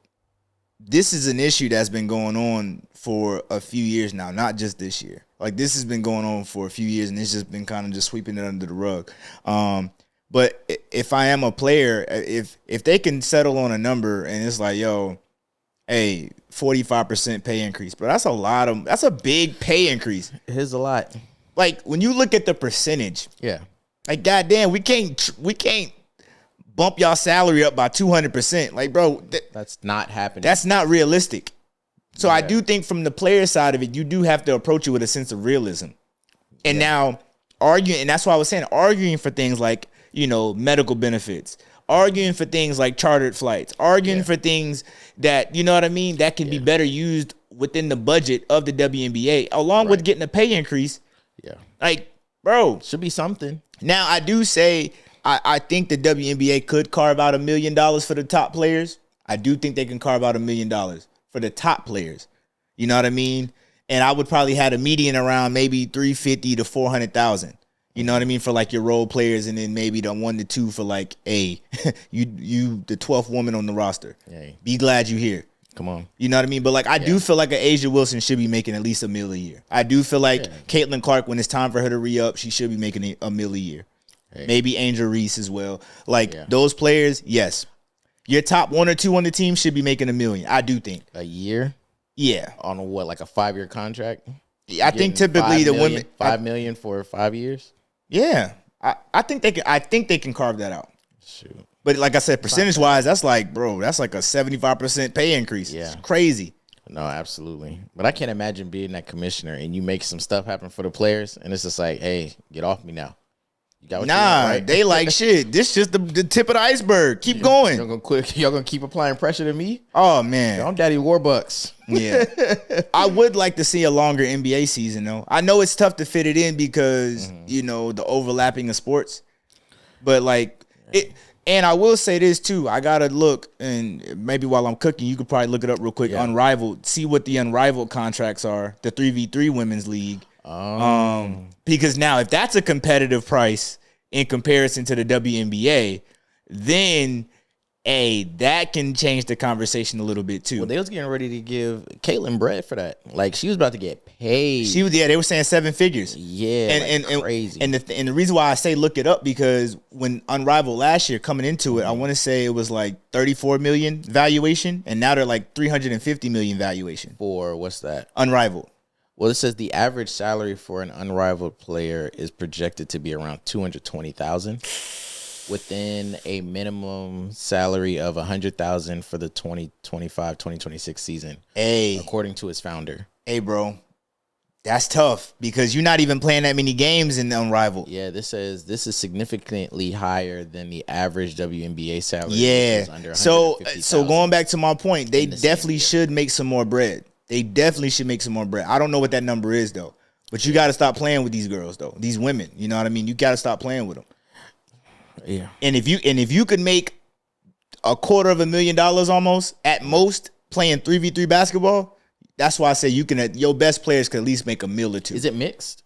this is an issue that's been going on for a few years now, not just this year. Like, this has been going on for a few years, and it's just been kind of just sweeping it under the rug. But if I am a player, if they can settle on a number and it's like, yo, hey, 45% pay increase, but that's a big pay increase. It is a lot. Like, when you look at the percentage, like, goddamn, we can't bump y'all salary up by 200%. Like, bro, that's not happening. That's not realistic. So I do think from the player side of it, you do have to approach it with a sense of realism. And now arguing, and that's why I was saying, arguing for things like, you know, medical benefits, arguing for things like chartered flights, arguing for things that, you know what I mean, that can be better used within the budget of the WNBA, along with getting a pay increase. Yeah. Like, bro. Should be something. Now, I do say, I think the WNBA could carve out $1 million for the top players. I do think they can carve out $1 million for the top players. You know what I mean? And I would probably have a median around maybe 350 to 400,000. You know what I mean? For like your role players, and then maybe the 1 to 2 for like, hey, you the 12th woman on the roster. Hey. Be glad you here. Come on. You know what I mean? But like, I do feel like an Ayesha Wilson should be making at least $1 million a year. I do feel like Caitlin Clark, when it's time for her to re-up, she should be making $1 million a year. Hey. Maybe Angel Reese as well. Like those players, yes. Your top 1 or 2 on the team should be making $1 million. I do think. A year? Yeah. On what, like a 5-year contract? I think typically the women $5 million for 5 years? Yeah. I think they can carve that out. Shoot. But like I said, percentage wise, that's like, bro, that's like a 75% pay increase. Yeah. It's crazy. No, absolutely. But I can't imagine being that commissioner and you make some stuff happen for the players and it's just like, hey, get off me now. You got what you want, right? They like shit. This just the tip of the iceberg. Keep going. Y'all gonna keep applying pressure to me? Oh man. I'm Daddy Warbucks. Yeah. I would like to see a longer NBA season though. I know it's tough to fit it in because, you know, the overlapping of sports. But like it. And I will say this too. I gotta look, and maybe while I'm cooking, you could probably look it up real quick. Yeah. Unrivaled. See what the Unrivaled contracts are. The 3v3 women's league. Because now, if that's a competitive price in comparison to the WNBA, then that can change the conversation a little bit too. Well, they was getting ready to give Caitlin bread for that. Like she was about to get paid. They were saying 7 figures. Yeah, and crazy. And the reason why I say look it up, because when Unrivaled last year coming into it, I want to say it was like 34 million valuation, and now they're like 350 million valuation. For what's that? Unrivaled. Well, it says the average salary for an Unrivaled player is projected to be around $220,000. Within a minimum salary of $100,000 for the 2025-2026 season. According to its founder. Hey, bro, that's tough because you're not even playing that many games in Unrivaled. Yeah, this says this is significantly higher than the average WNBA salary. Yeah, under so going back to my point, they definitely should make some more bread. They definitely should make some more bread. I don't know what that number is though, but you got to stop playing with these girls though, these women. You know what I mean? You got to stop playing with them. Yeah, and if you could make $250,000 almost at most playing 3v3 basketball, that's why I say your best players could at least make $1 million or $2 million. Is it mixed?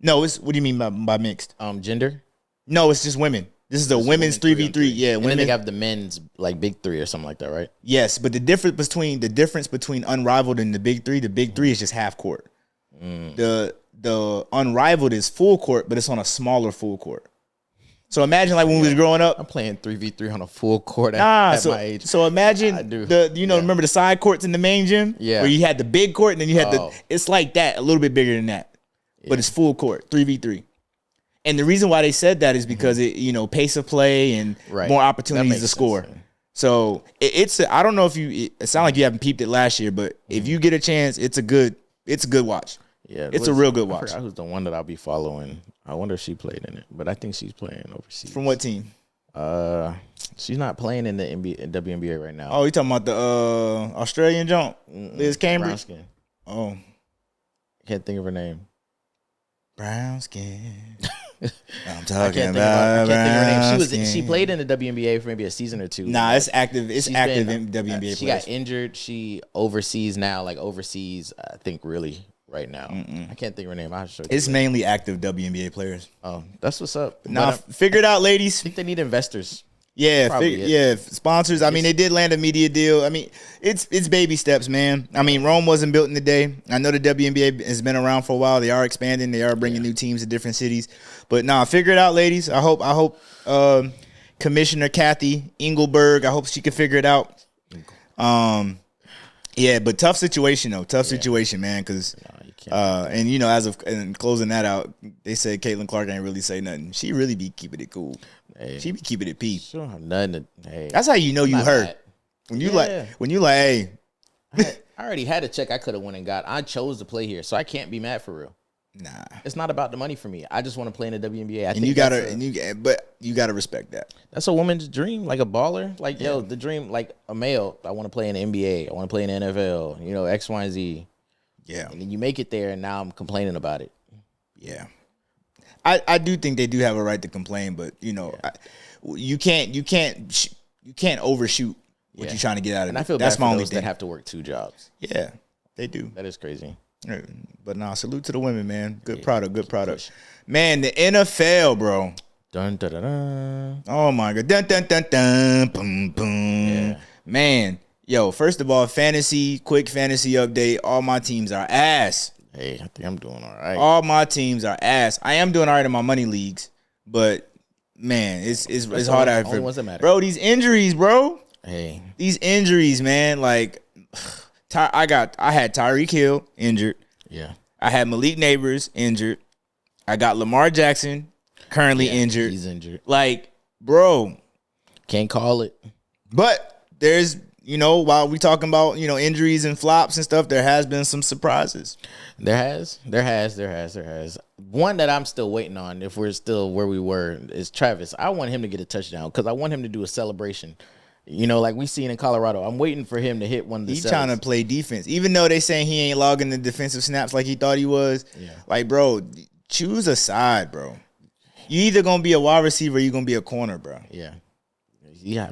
No, what do you mean by mixed? Gender? No, it's just women. This is a women's 3v3. Yeah, and women. Then they have the men's like big 3 or something like that, right? Yes, but the difference between Unrivaled and the big 3 is just half court. The Unrivaled is full court, but it's on a smaller full court. So imagine like when we was growing up. I'm playing 3v3 on a full court at my age. So imagine remember the side courts in the main gym? Yeah. Where you had the big court and then you had it's like that, a little bit bigger than that. Yeah. But it's full court, 3v3. And the reason why they said that is because it, pace of play and more opportunities to score. Sense, so it's I don't know if it sounds like you haven't peeped it last year, but if you get a chance, it's a good watch. Yeah, it's a real good I watch. forgot who's the one that I'll be following. I wonder if she played in it, but I think she's playing overseas. From what team? She's not playing in the WNBA right now. Oh, you talking about the Australian jump? Liz Cambridge? Brown skin. Oh. Can't think of her name. Brown skin. I'm I talking can't about think of her name. skin. She played in the WNBA for maybe a season or two. Nah, it's active. It's She's active been- in WNBA She players. got injured. She overseas now, I think really right now. I can't think of her name. I'll show you. It's mainly active WNBA players. Oh, that's what's up. Now, But I figure it out, ladies. think they need investors. Yeah, Probably it. sponsors. I mean, they did land a media deal. I mean, it's baby steps, man. I mean, Rome wasn't built in a day. I know the WNBA has been around for a while. They are expanding. They are bringing new teams to different cities. But figure it out, ladies. I hope Commissioner Kathy Engelberg, I hope she can figure it out. Yeah, but tough situation though. Tough situation, man. Because and closing that out, they said Caitlin Clark ain't really say nothing. She really be keeping it cool. Hey, She be keeping it peep. she don't have nothing to. Hey, That's how you know you not hurt. mad. When you Yeah. like, hey, I already had a check I could have went and got. I chose to play here, so I can't be mad for real. nah. It's not about the money for me. I just want to play in the WNBA. And you gotta respect that. That's a woman's dream, like a baller. Like, the dream, like a male. I want to play in the NBA. I want to play in the NFL. X, Y, and Z. Yeah, And then you make it there, and now I'm complaining about it. yeah. I do think they do have a right to complain, but you can't overshoot what Yeah. you're trying to get out of And it. I feel That's bad my for only those thing. that have to work 2 jobs. Yeah, they do. That is crazy. But salute to the women, man. Good product, good product. Man, the NFL, bro. Dun, dun, dun, dun. Oh my god. Dun dun dun dun. Boom boom. Yeah. Man, first of all, quick fantasy update. All my teams are ass. Hey, I think I'm doing all right. All my teams are ass. I am doing all right in my money leagues, but man, it's hard out only here. ones that matter. Bro, these injuries, bro. Hey, These injuries, man. Like, I had Tyreek Hill injured. yeah. I had Malik Neighbors injured. I got Lamar Jackson currently injured. He's injured. Like, bro. Can't call it. But there's, while we talking about, injuries and flops and stuff, there has been some surprises. There has. One that I'm still waiting on, if we're still where we were, is Travis. I want him to get a touchdown because I want him to do a celebration. Like we seen in Colorado. I'm waiting for him to hit one of the He's cells. trying to play defense. Even though they saying he ain't logging the defensive snaps like he thought he was. Yeah. Like, bro, choose a side, bro. You either going to be a wide receiver or you going to be a corner, bro. Yeah. Yeah.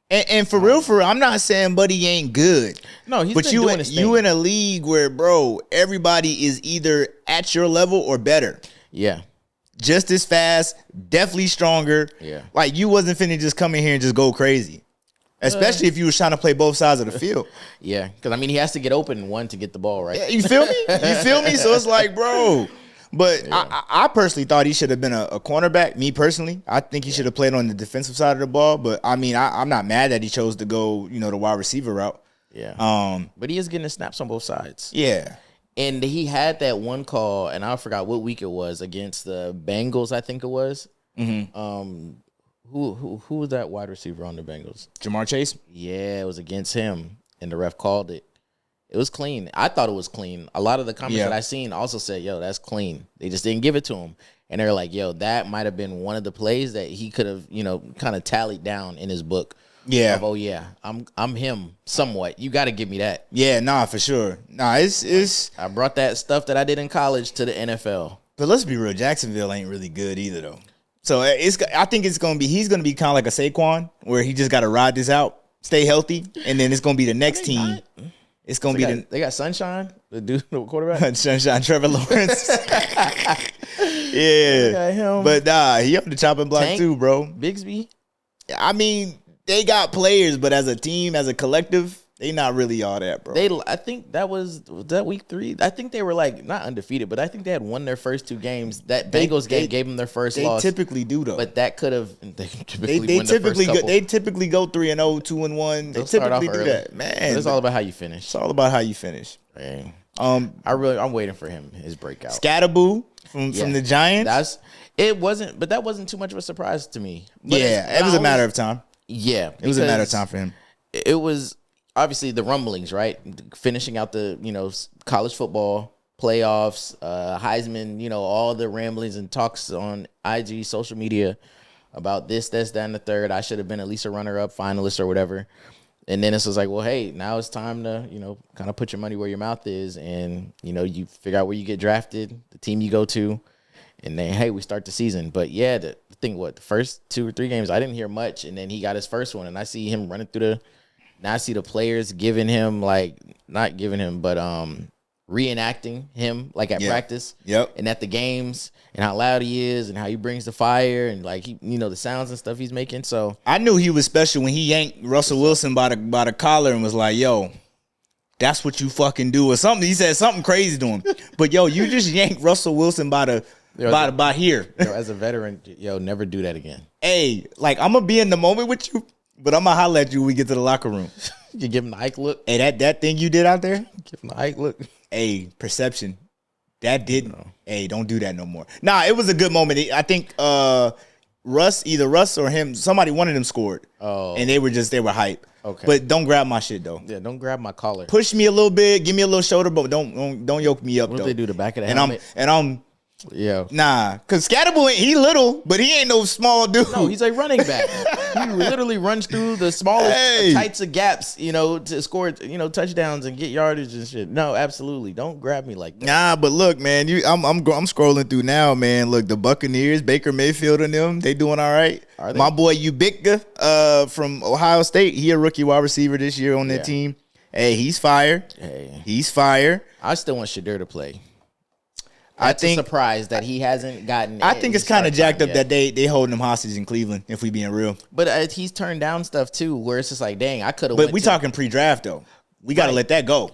Hey. And for real, I'm not saying Buddy ain't good. No, he's but been doing his thing. you in a league where, bro, everybody is either at your level or better. Yeah. Just as fast, definitely stronger. Yeah. Like, you wasn't finna just come in here and just go crazy. Especially if you was trying to play both sides of the field. Yeah. Because, he has to get open one to get the ball, right? Yeah, you feel me? So it's like, bro. But yeah. I personally thought he should have been a cornerback. Me personally, I think he should have played on the defensive side of the ball. But I'm not mad that he chose to go, the wide receiver route. Yeah. But he is getting the snaps on both sides. Yeah. And he had that one call, and I forgot what week it was, against the Bengals, I think it was. Mm-hmm. Who was that wide receiver on the Bengals? Jamar Chase? Yeah, it was against him, and the ref called it. It was clean. I thought it was clean. A lot of the comments that I seen also said, yo, that's clean. They just didn't give it to him. And they're like, yo, that might have been one of the plays that he could have, kind of tallied down in his book. Yeah. Of, oh, yeah, I'm him somewhat. You got to give me that. Yeah, nah, for sure. Nah, it's. I brought that stuff that I did in college to the NFL. But let's be real, Jacksonville ain't really good either, though. So I think he's gonna be kind of like a Saquon, where he just got to ride this out, stay healthy, and then it's gonna be the next team. It's gonna be they got Sunshine, the dude, the quarterback. Sunshine Trevor Lawrence. Yeah, got him. But he on the chopping block Tank, too, bro. Bigsby. I mean, they got players, but as a team, as a collective, They not really all that, bro. I think that was that week 3. I think they were like not undefeated, but I think they had won their first 2 games. That Bengals game gave them their first loss. They typically do though. But that could have. They typically go 3-0, 2-1. They typically do that, man. But it's all about how you finish. It's all about how you finish. Man. I'm waiting for his breakout. Scatterboo from the Giants. That wasn't too much of a surprise to me. But it was a matter of time. Yeah, it was a matter of time for him. It was obviously the rumblings, right? Finishing out the college football playoffs, Heisman, all the ramblings and talks on IG, social media about this, that, and the third. I should have been at least a runner-up, finalist, or whatever. And then it's just like, well, hey, now it's time to, kind of put your money where your mouth is. And, you figure out where you get drafted, the team you go to. And then, hey, we start the season. But, yeah, the first 2 or 3 games, I didn't hear much. And then he got his first one. And I see him running through now I see the players giving him, not giving him, but reenacting him, at practice. Yep. And at the games, and how loud he is, and how he brings the fire, and the sounds and stuff he's making. So I knew he was special when he yanked Russell Wilson by the collar and was like, "Yo, that's what you fucking do," or something. He said something crazy to him. But yo, you just yanked Russell Wilson by here. As a veteran, never do that again. Hey, I'm gonna be in the moment with you, but I'm gonna holler at you when we get to the locker room. You give him the Ike look. Hey, that thing you did out there, give him the Ike look. Hey, perception. That didn't. Hey, don't do that no more. Nah, it was a good moment. I think either Russ or him, one of them scored. Oh. And they were hype. Okay. But don't grab my shit though. Yeah, don't grab my collar. Push me a little bit, give me a little shoulder, but don't yoke me up. What though. If they do the back of the helmet? Yeah. Nah, because Scatterboy, he little, but he ain't no small dude. No, he's a running back. He literally runs through the smallest tights of gaps, to score, touchdowns and get yardage and shit. No, absolutely. Don't grab me like that. Nah, but look, man, I'm scrolling through now, man. Look, the Buccaneers, Baker Mayfield and them, they doing all right. Are they? My boy Ubika from Ohio State, he a rookie wide receiver this year on that team. Hey, he's fire. He's fire. I still want Shadur to play. I think a surprise that he hasn't gotten. I think it's kind of jacked up that they holding him hostage in Cleveland. If we being real, but he's turned down stuff too, where it's just like, dang, I could have. But we talking pre-draft though. We got to let that go.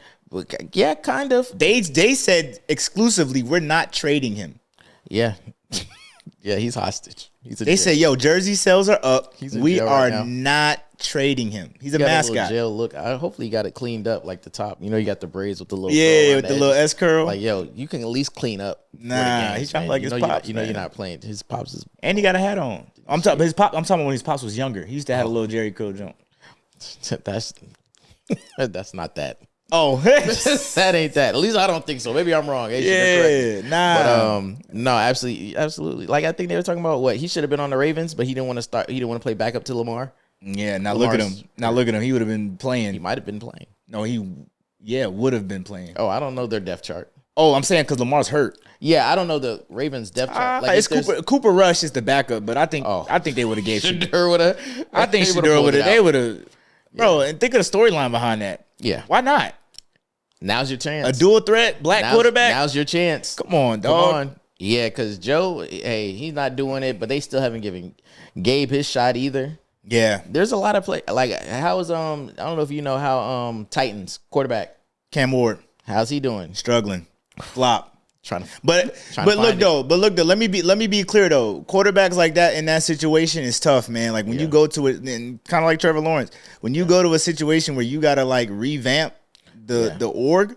Yeah, kind of. They said exclusively we're not trading him. Yeah, yeah, he's hostage. They say, yo, jersey sales are up. We are not trading him. He's a mascot. Jail look. Hopefully, he got it cleaned up, like the top. You got the braids with the little with the little S curl. Like, yo, you can at least clean up. Nah, he's trying to like his pops. You're not playing. His pops is. And he got a hat on. I'm talking about when his pops was younger. He used to have a little Jerry curl jump. That's not that. Oh, that ain't that. At least I don't think so. Maybe I'm wrong. Nah. But no, absolutely. I think they were talking about what he should have been on the Ravens, but he didn't want to start. He didn't want to play backup to Lamar. Yeah. Now look at him. He would have been playing. He might have been playing. No, would have been playing. Oh, I don't know their depth chart. Oh, I'm saying because Lamar's hurt. Yeah, I don't know the Ravens depth chart. It's Cooper Rush is the backup, but I think they would have gave Shadur would have. I think Shadur would have. They would have. Bro, and think of the storyline behind that. Yeah. Why not? Now's your chance. A dual threat, quarterback. Now's your chance. Come on, dog. Come on. Yeah, because Joe, he's not doing it, but they still haven't given Gabe his shot either. Yeah. There's a lot of play. How is I don't know if you know how Titans quarterback Cam Ward. How's he doing? Struggling. Flop. But look though, let me be clear though. Quarterbacks like that in that situation is tough, man. Like when you go to it, and kind of like Trevor Lawrence, when you go to a situation where you gotta revamp the org,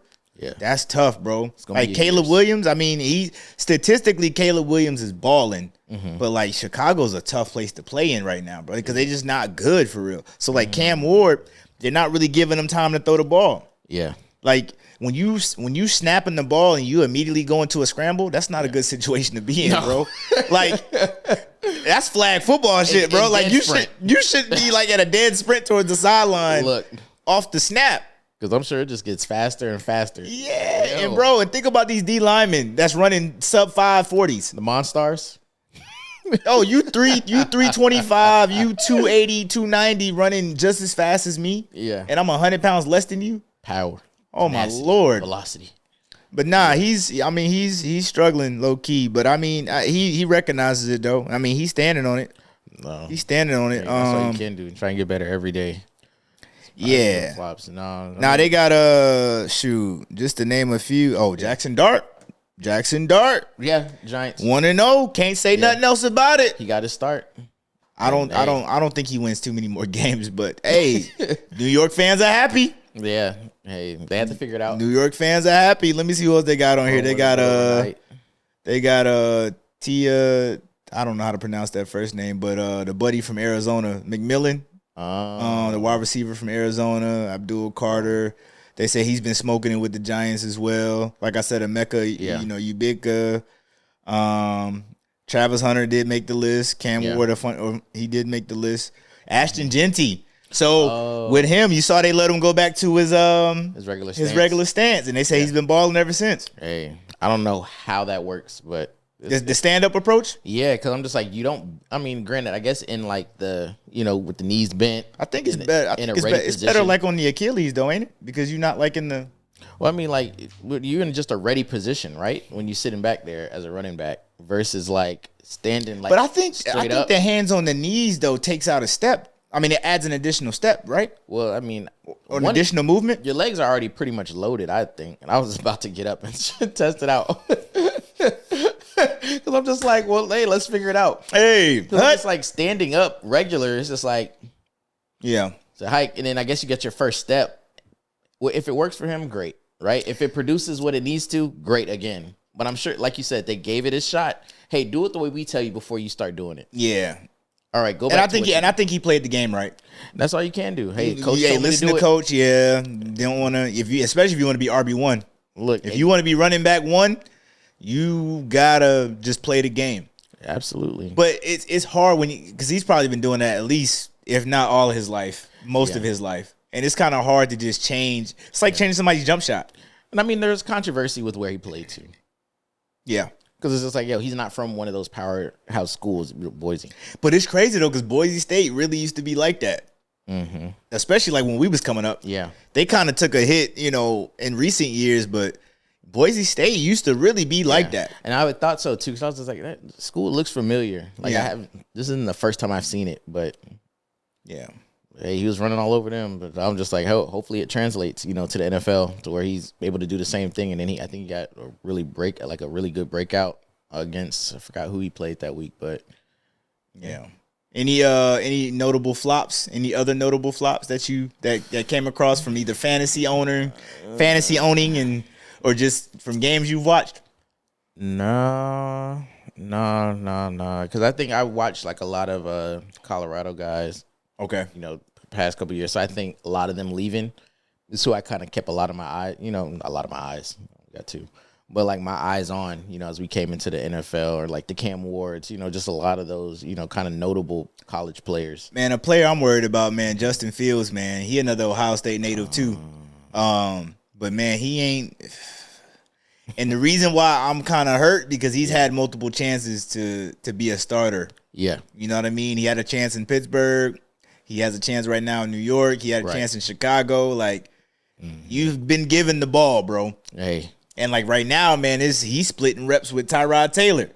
that's tough, bro. Like Caleb Williams, I mean, statistically Caleb Williams is balling, but Chicago's a tough place to play in right now, bro, because they're just not good for real. So Cam Ward, they're not really giving him time to throw the ball. Yeah, when you snapping the ball and you immediately go into a scramble, that's not a good situation to be in, bro. That's flag football shit, bro. You should be at a dead sprint towards the sideline, off the snap. Because I'm sure it just gets faster and faster. Yeah, and think about these D linemen that's running sub 540s. The Monstars. Oh, you 325, you 280, 290 running just as fast as me. Yeah. And I'm 100 pounds less than you. Power. Oh, tenacity, my Lord. Velocity. But nah, he's struggling low key. But I mean, he recognizes it though. I mean, he's standing on it. No. He's standing on it. That's all you can do. Try and get better every day. Yeah. Flops. No. Now they got shoot, just to name a few. Oh, Jackson Dart. Yeah, Giants. 1-0. Can't say nothing else about it. He got his start. I don't think he wins too many more games, but hey, New York fans are happy. Yeah. Hey, they had to figure it out. New York fans are happy. Let me see what else they got on here. They got Tia. I don't know how to pronounce that first name, but the buddy from Arizona, McMillan, the wide receiver from Arizona, Abdul Carter. They say he's been smoking it with the Giants as well. Like I said, Emeka, Ubika. Travis Hunter did make the list. Cam Ward, he did make the list. Ashton Genty. So with him, you saw they let him go back to his regular stance, and they say he's been balling ever since. Hey, I don't know how that works, but the stand-up approach? Yeah, because I'm just like, granted, I guess in like the, with the knees bent. I think it's better. It's better like on the Achilles though, ain't it? Because you're not like in the. Well, I mean, like you're in just a ready position, right? When you're sitting back there as a running back versus like standing like. But I think up. the hands on the knees though takes out a step. I mean, it adds an additional step, right? Well, I mean, or an additional movement. Your legs are already pretty much loaded, I think. And I was about to get up and test it out. Because I'm just like, well, hey, let's figure it out. Hey, it's like standing up regular. It's just like, yeah, it's a hike. And then I guess you get your first step. Well, if it works for him, great, right? If it produces what it needs to, great again. But I'm sure, like you said, they gave it a shot. Hey, do it the way we tell you before you start doing it. Yeah. All right, go back. And I think he played the game right. That's all you can do. Hey, coach, listen to coach. Yeah, don't want to especially if you want to be RB1. Look, if you want to be running back 1, you gotta just play the game. Absolutely. But it's hard because he's probably been doing that at least, if not all of his life, most of his life, and it's kind of hard to just change. It's like changing somebody's jump shot. And I mean, there's controversy with where he played to. Yeah. Because it's just like, he's not from one of those powerhouse schools, Boise. But it's crazy, though, because Boise State really used to be like that. Mm-hmm. Especially like when we was coming up. Yeah. They kind of took a hit, in recent years, but Boise State used to really be like that. And I would thought so, too, because I was just like, that school looks familiar. Like, this isn't the first time I've seen it, but yeah. Hey, he was running all over them, but I'm just like, hopefully it translates, to the NFL to where he's able to do the same thing. And then I think he got a really good breakout against, I forgot who he played that week, but yeah. Any notable flops? Any other notable flops that came across from either fantasy owning, or just from games you've watched? No. Because I think I watched like a lot of Colorado guys. Okay. Past couple of years. So I think a lot of them leaving is who I kind of kept a lot of my eyes. Got two. But like my eyes on, as we came into the NFL or like the Cam Wards, just a lot of those, kind of notable college players. Man, a player I'm worried about, man, Justin Fields, man. He another Ohio State native too. But man, he ain't. And the reason why I'm kind of hurt because he's had multiple chances to be a starter. Yeah. You know what I mean? He had a chance in Pittsburgh. He has a chance right now in New York. He had a chance in Chicago. Like, you've been given the ball, bro. Hey. And, like, right now, man, he's splitting reps with Tyrod Taylor.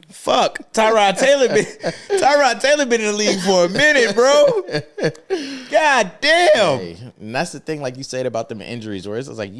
Fuck. Tyrod Taylor been in the league for a minute, bro. God damn. Hey. And that's the thing, like you said about them injuries, where it's like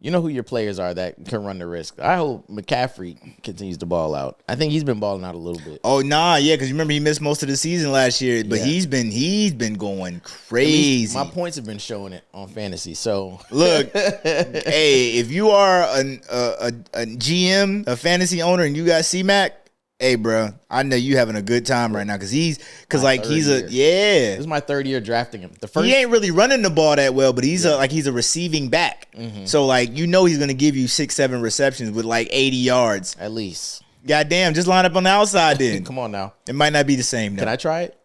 you know who your players are that can run the risk. I hope McCaffrey continues to ball out. I think he's been balling out a little bit. Oh nah, yeah, because you remember he missed most of the season last year, but he's been going crazy. My points have been showing it on fantasy. So look, hey, if you are a GM, a fantasy owner, and you got C-Mac, hey, bro, I know you having a good time right now because he's This is my third year drafting him. He ain't really running the ball that well, but he's a receiving back. Mm-hmm. So he's gonna give you 6-7 receptions with like 80 yards at least. Goddamn, just line up on the outside then. Come on now. It might not be the same though. Can I try it?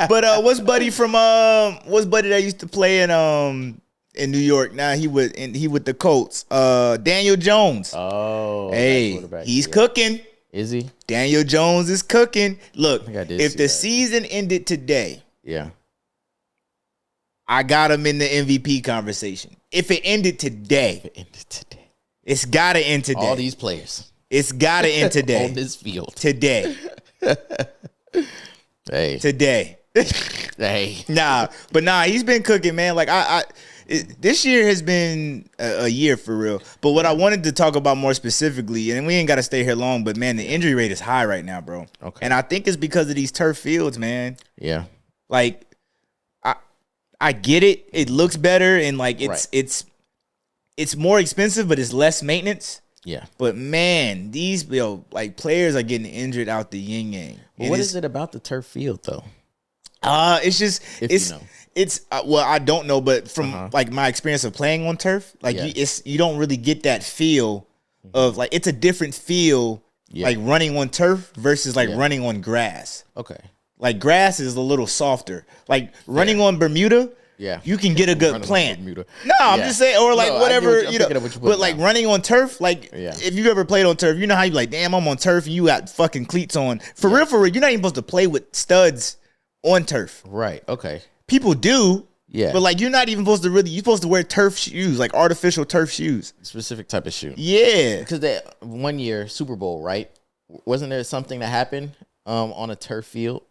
But what's buddy that used to play in New York? Now he with the Colts. Daniel Jones. Oh, hey, he's cooking. Is he? Daniel Jones is cooking. Look, if the season ended today, I got him in the MVP conversation. If it ended today, it's gotta end today. All these players, it's gotta end today on this field today. Hey, today. Hey. Nah, he's been cooking, man. Like this year has been a year for real. But what I wanted to talk about more specifically, and we ain't got to stay here long, but man, the injury rate is high right now, bro. Okay. And I think it's because of these turf fields, man. Yeah. Like, I get it. It looks better, and like it's more expensive, but it's less maintenance. Yeah. But man, these like players are getting injured out the yin yang. Well, what is it about the turf field though? It's just well, I don't know, but from like my experience of playing on turf, like you don't really get that feel of like it's a different feel like running on turf versus like running on grass. Okay. Like grass is a little softer. Like running on Bermuda, you can get a good plant. No, I'm just saying, or like whatever, but like running on turf, like if you ever played on turf, you know how you like, damn, I'm on turf and you got fucking cleats on. For real, you're not even supposed to play with studs on turf. Right. Okay. People do. Yeah. But like you're not even supposed to you're supposed to wear turf shoes, like artificial turf shoes. Specific type of shoe. Yeah. Because that 1 year Super Bowl, right? Wasn't there something that happened on a turf field?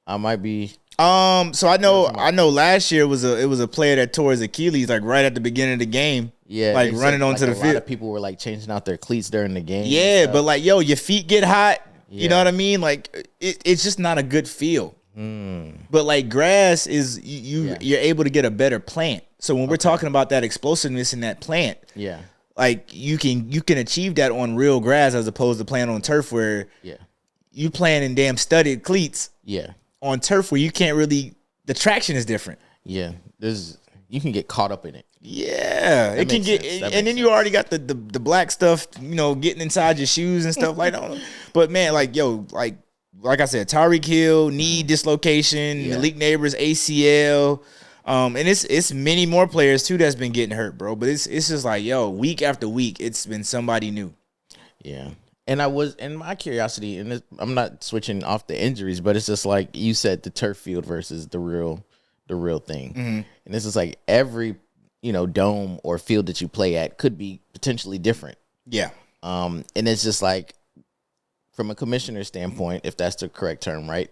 I might be so I know last year it was a player that tore his Achilles like right at the beginning of the game. Yeah. Like running onto the field. A lot of people were like changing out their cleats during the game. Yeah, but like your feet get hot. Yeah. You know what I mean? Like it's just not a good feel. But like grass is you're able to get a better plant. So when we're talking about that explosiveness in that plant, like you can achieve that on real grass as opposed to playing on turf where you playing in damn studded cleats. Yeah. On turf where you can't really the traction is different. Yeah. You can get caught up in it. Yeah. It can get and then you already got the black stuff, getting inside your shoes and stuff like that. But man, like I said, Tyreek Hill, knee dislocation, Malik Neighbors, ACL. And it's many more players too that's been getting hurt, bro. But it's just like, week after week, it's been somebody new. Yeah. And in my curiosity, and I'm not switching off the injuries, but it's just like you said, the turf field versus the real thing. Mm-hmm. And this is like every, dome or field that you play at could be potentially different. Yeah. And it's just like, from a commissioner's standpoint, if that's the correct term, right?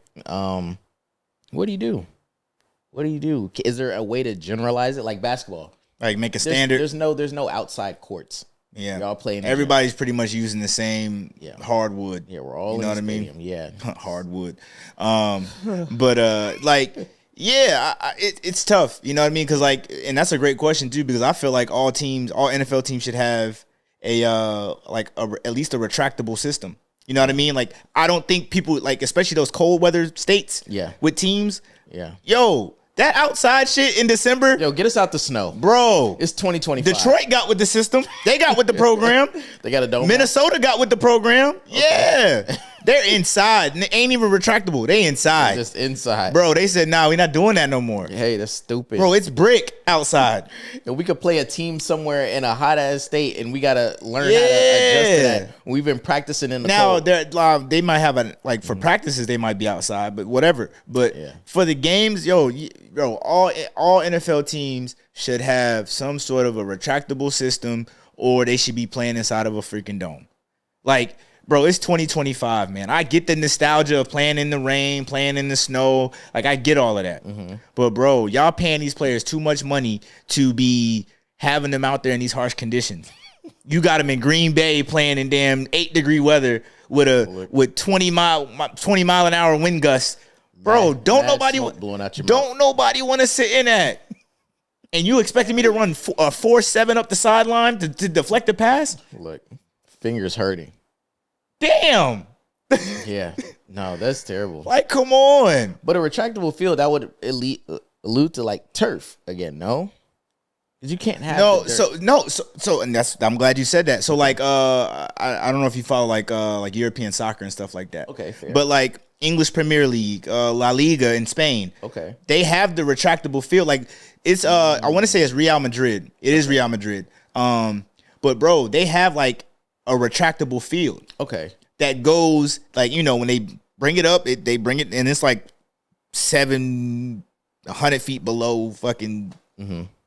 What do you do? Is there a way to generalize it like basketball? Like make a standard? There's no outside courts. Yeah. Y'all playing. Everybody's pretty much using the same hardwood. Yeah, we're all in the stadium. I mean? Yeah. Hardwood. But it's tough. You know what I mean? Because and that's a great question too, because I feel like all NFL teams should have at least a retractable system. You know what I mean? Like, I don't think people, like, especially those cold weather states with teams. Yeah. Yo, that outside shit in December. Yo, get us out the snow. Bro. It's 2025. Detroit got with the system. They got with the program. They got a dome. Minnesota got with the program. Okay. Yeah. They're inside. They ain't even retractable. They inside. They're just inside. Bro, they said, nah, we're not doing that no more. Hey, that's stupid. Bro, it's brick outside. And we could play a team somewhere in a hot-ass state, and we got to learn how to adjust to that. We've been practicing in the cold. Now, they might have, for practices, they might be outside, but whatever. But for the games, all NFL teams should have some sort of a retractable system, or they should be playing inside of a freaking dome. Like, bro, it's 2025, man. I get the nostalgia of playing in the rain, playing in the snow. Like, I get all of that. Mm-hmm. But, bro, y'all paying these players too much money to be having them out there in these harsh conditions. You got them in Green Bay playing in damn 8-degree weather with 20 mile an hour wind gusts. Bro, don't nobody want to sit in that. And you expecting me to run 4-7 up the sideline to deflect the pass? Look, fingers hurting. Damn. Yeah. No, that's terrible. Like, come on. But a retractable field, that would allude to like turf again, no? Because you can't have and I'm glad you said that. So like I don't know if you follow like European soccer and stuff like that. Okay, fair. But like English Premier League, La Liga in Spain. Okay. They have the retractable field. Like it's I want to say it's Real Madrid. It is Real Madrid. But bro, they have like a retractable field. Okay. That goes like, when they bring it up, they bring it and it's like 700 feet below fucking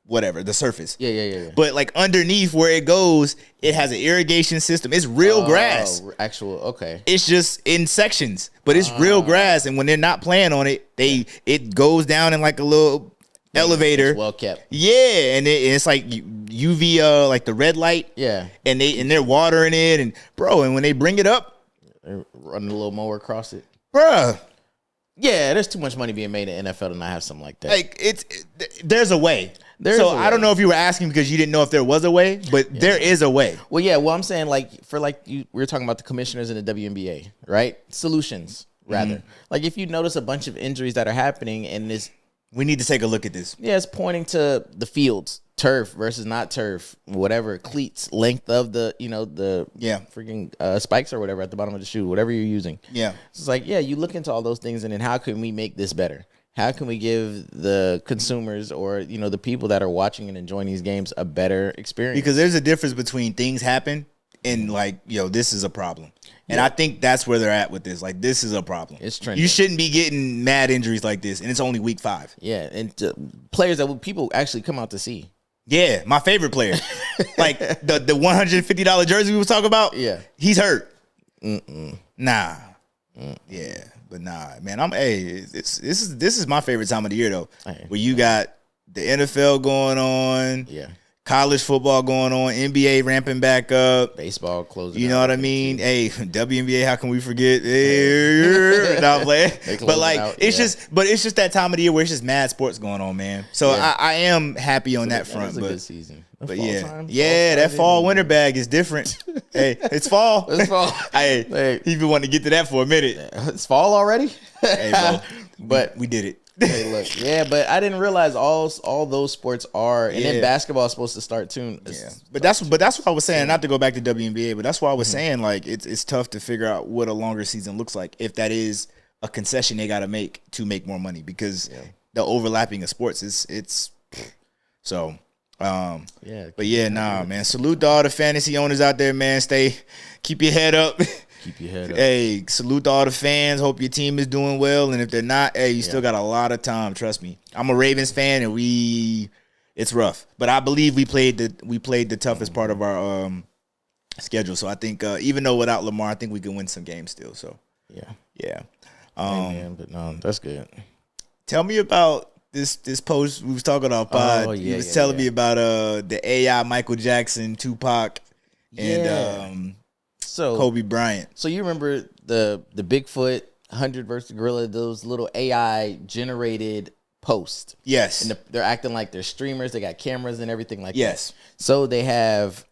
whatever, the surface. Yeah. But like underneath where it goes, it has an irrigation system. It's real grass. Actual, okay. It's just in sections, but it's real grass. And when they're not playing on it, it goes down in like a little elevator. It's well kept. Yeah, and it's like UV, like the red light. Yeah. And they're watering it, and when they bring it up, They're running a little mower across it. bruh. Yeah, there's too much money being made in the NFL to not have something like that. Like there's a way. I don't know if you were asking because you didn't know if there was a way, but there is a way. Well, yeah. Well, I'm saying we were talking about the commissioners in the WNBA, right? Solutions, rather. Like if you notice a bunch of injuries that are happening, and We need to take a look at this. it's pointing to the fields, turf versus not turf, whatever, cleats, length of the freaking spikes or whatever at the bottom of the shoe, whatever you're using. Yeah. It's like, you look into all those things, and then how can we make this better? How can we give the consumers or, the people that are watching and enjoying these games a better experience? Because there's a difference between things happen and like, this is a problem. And I think that's where they're at with this. Like, this is a problem. It's trending. You shouldn't be getting mad injuries like this, and it's only week 5. Yeah, and players that people actually come out to see. Yeah, my favorite player. Like, the $150 jersey we was talking about? Yeah. He's hurt. Nah. Yeah, but nah, man. This is my favorite time of the year, though. Hey. Where you got the NFL going on. Yeah. College football going on, NBA ramping back up. Baseball closing. You know what I mean? Hey, WNBA, how can we forget? Hey, nah, I'm playing. But like, it's just that time of the year where it's just mad sports going on, man. So I am happy on that front. It's a good season. But that fall winter bag is different. Hey, it's fall. It's fall. Hey, he been wanting to get to that for a minute. It's fall already. Hey, bro, but we did it. Hey, look, but I didn't realize all those sports are, and then basketball is supposed to start too. Yeah, but that's what I was saying. Not to go back to WNBA, but that's why I was saying like it's tough to figure out what a longer season looks like if that is a concession they got to make more money because the overlapping of sports it's so. But man. Salute to all the fantasy owners out there, man. Keep your head up. Keep your head up. Hey, salute to all the fans. Hope your team is doing well. And if they're not, you still got a lot of time. Trust me. I'm a Ravens fan, and it's rough. But I believe we played the toughest part of our schedule. So I think even though without Lamar, I think we can win some games still. So yeah. But no, that's good. Tell me about this post we was talking about pod. You was telling me about the AI Michael Jackson, Tupac, and Kobe Bryant. So you remember the Bigfoot 100 versus Gorilla, those little AI generated posts. Yes. And they're acting like they're streamers. They got cameras and everything like that. So they have,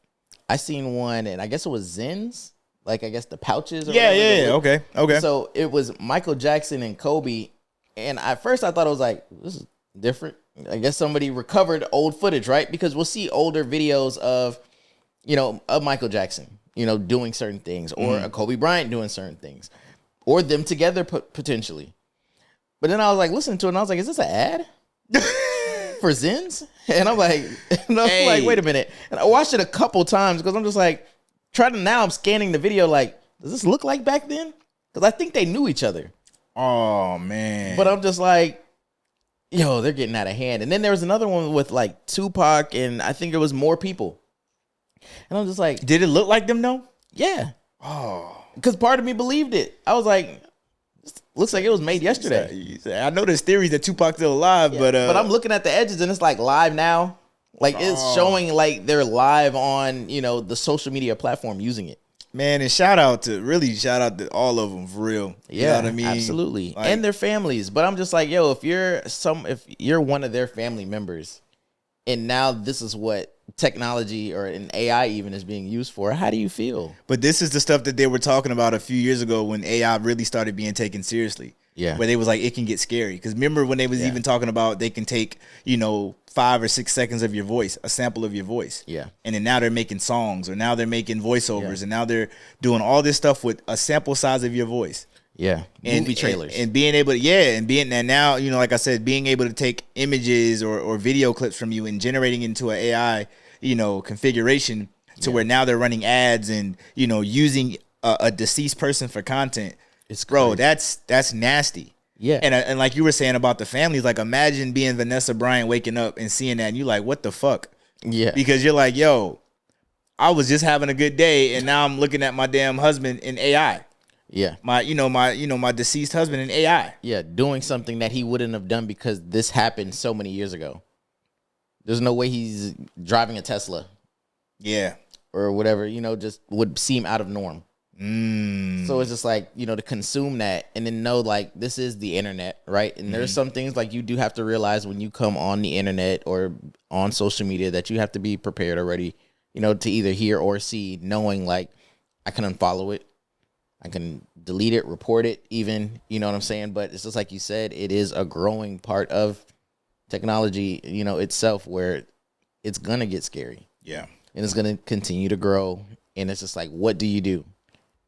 I seen one, and I guess it was Zen's, like I guess the pouches. Or Okay. So it was Michael Jackson and Kobe. And at first I thought it was like, this is different. I guess somebody recovered old footage, right? Because we'll see older videos of Michael Jackson, doing certain things, or a Kobe Bryant doing certain things, or them together potentially. But then I was like listening to it, and I was like, is this an ad for Zen's? And I'm like, like, wait a minute. And I watched it a couple times because I'm just like, I'm scanning the video like, does this look like back then? Because I think they knew each other. Oh, man. But I'm just like, they're getting out of hand. And then there was another one with like Tupac, and I think there was more people. And I'm just like, did it look like them though? Yeah. Oh. Because part of me believed it. I was like, this looks like it was made yesterday. I know there's theories that Tupac's still alive, but I'm looking at the edges and it's like live now. Like it's showing like they're live on, the social media platform using it. Man, and shout out to all of them for real. You know what I mean? Absolutely. Like, and their families. But I'm just like, if you're one of their family members, and now this is what technology or an AI even is being used for, how do you feel? But this is the stuff that they were talking about a few years ago when AI really started being taken seriously. Yeah. Where they was like, it can get scary. Because remember when they was even talking about they can take, 5 or 6 seconds of your voice, a sample of your voice. Yeah. And then now they're making songs, or now they're making voiceovers, and now they're doing all this stuff with a sample size of your voice. Yeah. Movie trailers. And being able to, and now, like I said, being able to take images or video clips from you and generating into an AI, configuration to where now they're running ads and, using a deceased person for content. It's crazy. Bro, that's nasty. Yeah. And like you were saying about the families, like imagine being Vanessa Bryant waking up and seeing that and you like, what the fuck? Yeah. Because you're like, yo, I was just having a good day and now I'm looking at my damn husband in AI. Yeah. My deceased husband in AI. Yeah, doing something that he wouldn't have done because this happened so many years ago. There's no way he's driving a Tesla. Yeah. Or whatever, just would seem out of norm. So it's just like, to consume that and then know like this is the internet, right? And there's some things like you do have to realize when you come on the internet or on social media that you have to be prepared already, to either hear or see, knowing like I can unfollow it, I can delete it, report it even, you know what I'm saying? But it's just like you said, it is a growing part of technology, itself where it's going to get scary. Yeah. And it's going to continue to grow. And it's just like, what do you do?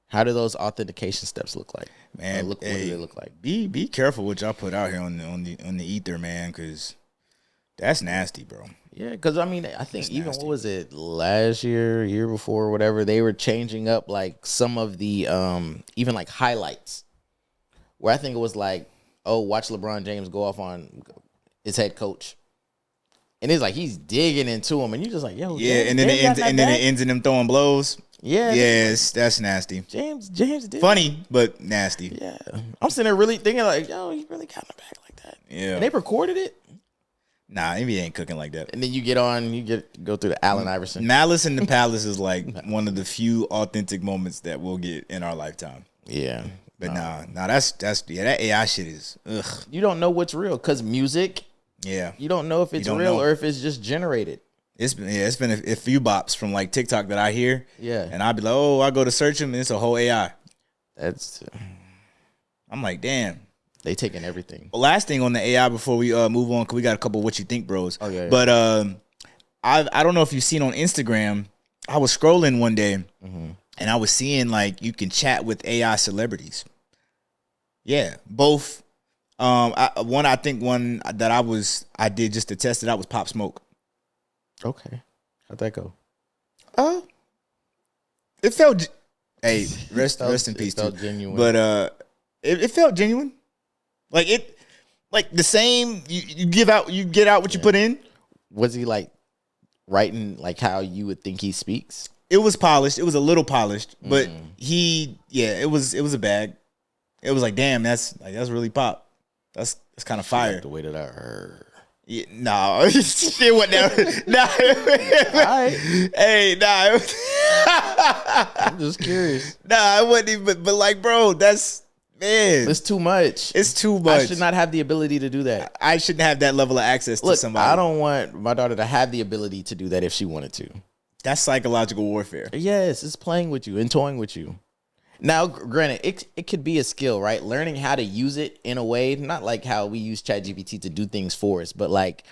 How do those authentication steps look like? Man, what do they look like? Be careful what y'all put out here on the ether, man, because that's nasty, bro. Yeah, because I think even what was it last year before, whatever, they were changing up like some of the even like highlights, where I think it was like, oh, watch LeBron James go off on his head coach. And it's like he's digging into him, and you're just like, yo, yeah, and then it ends in them throwing blows. Yeah, yes, that's nasty. James did funny, but nasty. Yeah, I'm sitting there really thinking like, yo, he really got in the back like that. Yeah, and they recorded it. Nah, NBA ain't cooking like that. And then you go through the Allen Iverson. Malice in the Palace is like one of the few authentic moments that we'll get in our lifetime. Yeah, but that's that AI shit is ugh. You don't know what's real because music. Yeah, you don't know if it's real or if it's just generated. It's been a few bops from like TikTok that I hear. Yeah, and I'd be like, oh, I go to search them and it's a whole AI. I'm like, damn, they taking everything. Well, last thing on the AI before we move on, because we got a couple of what you think bros. Oh yeah. But I don't know if you've seen on Instagram. I was scrolling one day and I was seeing like you can chat with AI celebrities. Yeah, both. One that I did just to test it out was Pop Smoke. Okay, how'd that go? It felt. Hey, rest in peace. It felt genuine, but it felt genuine. Like it, like the same. You get out what you put in. Was he like writing like how you would think he speaks? It was polished. It was a little polished, but it was a bag. It was like, damn, that's really pop. That's kind of fire. Like the way that I heard. Yeah, no, it wasn't that. Nah. All right. Hey, nah. I'm just curious. Nah, it wasn't even. But like, bro, that's man. It's too much. It's too much. I should not have the ability to do that. I shouldn't have that level of access to somebody. I don't want my daughter to have the ability to do that if she wanted to. That's psychological warfare. Yes, it's playing with you and toying with you. Now, granted, it could be a skill, right? Learning how to use it in a way, not like how we use ChatGPT to do things for us, but like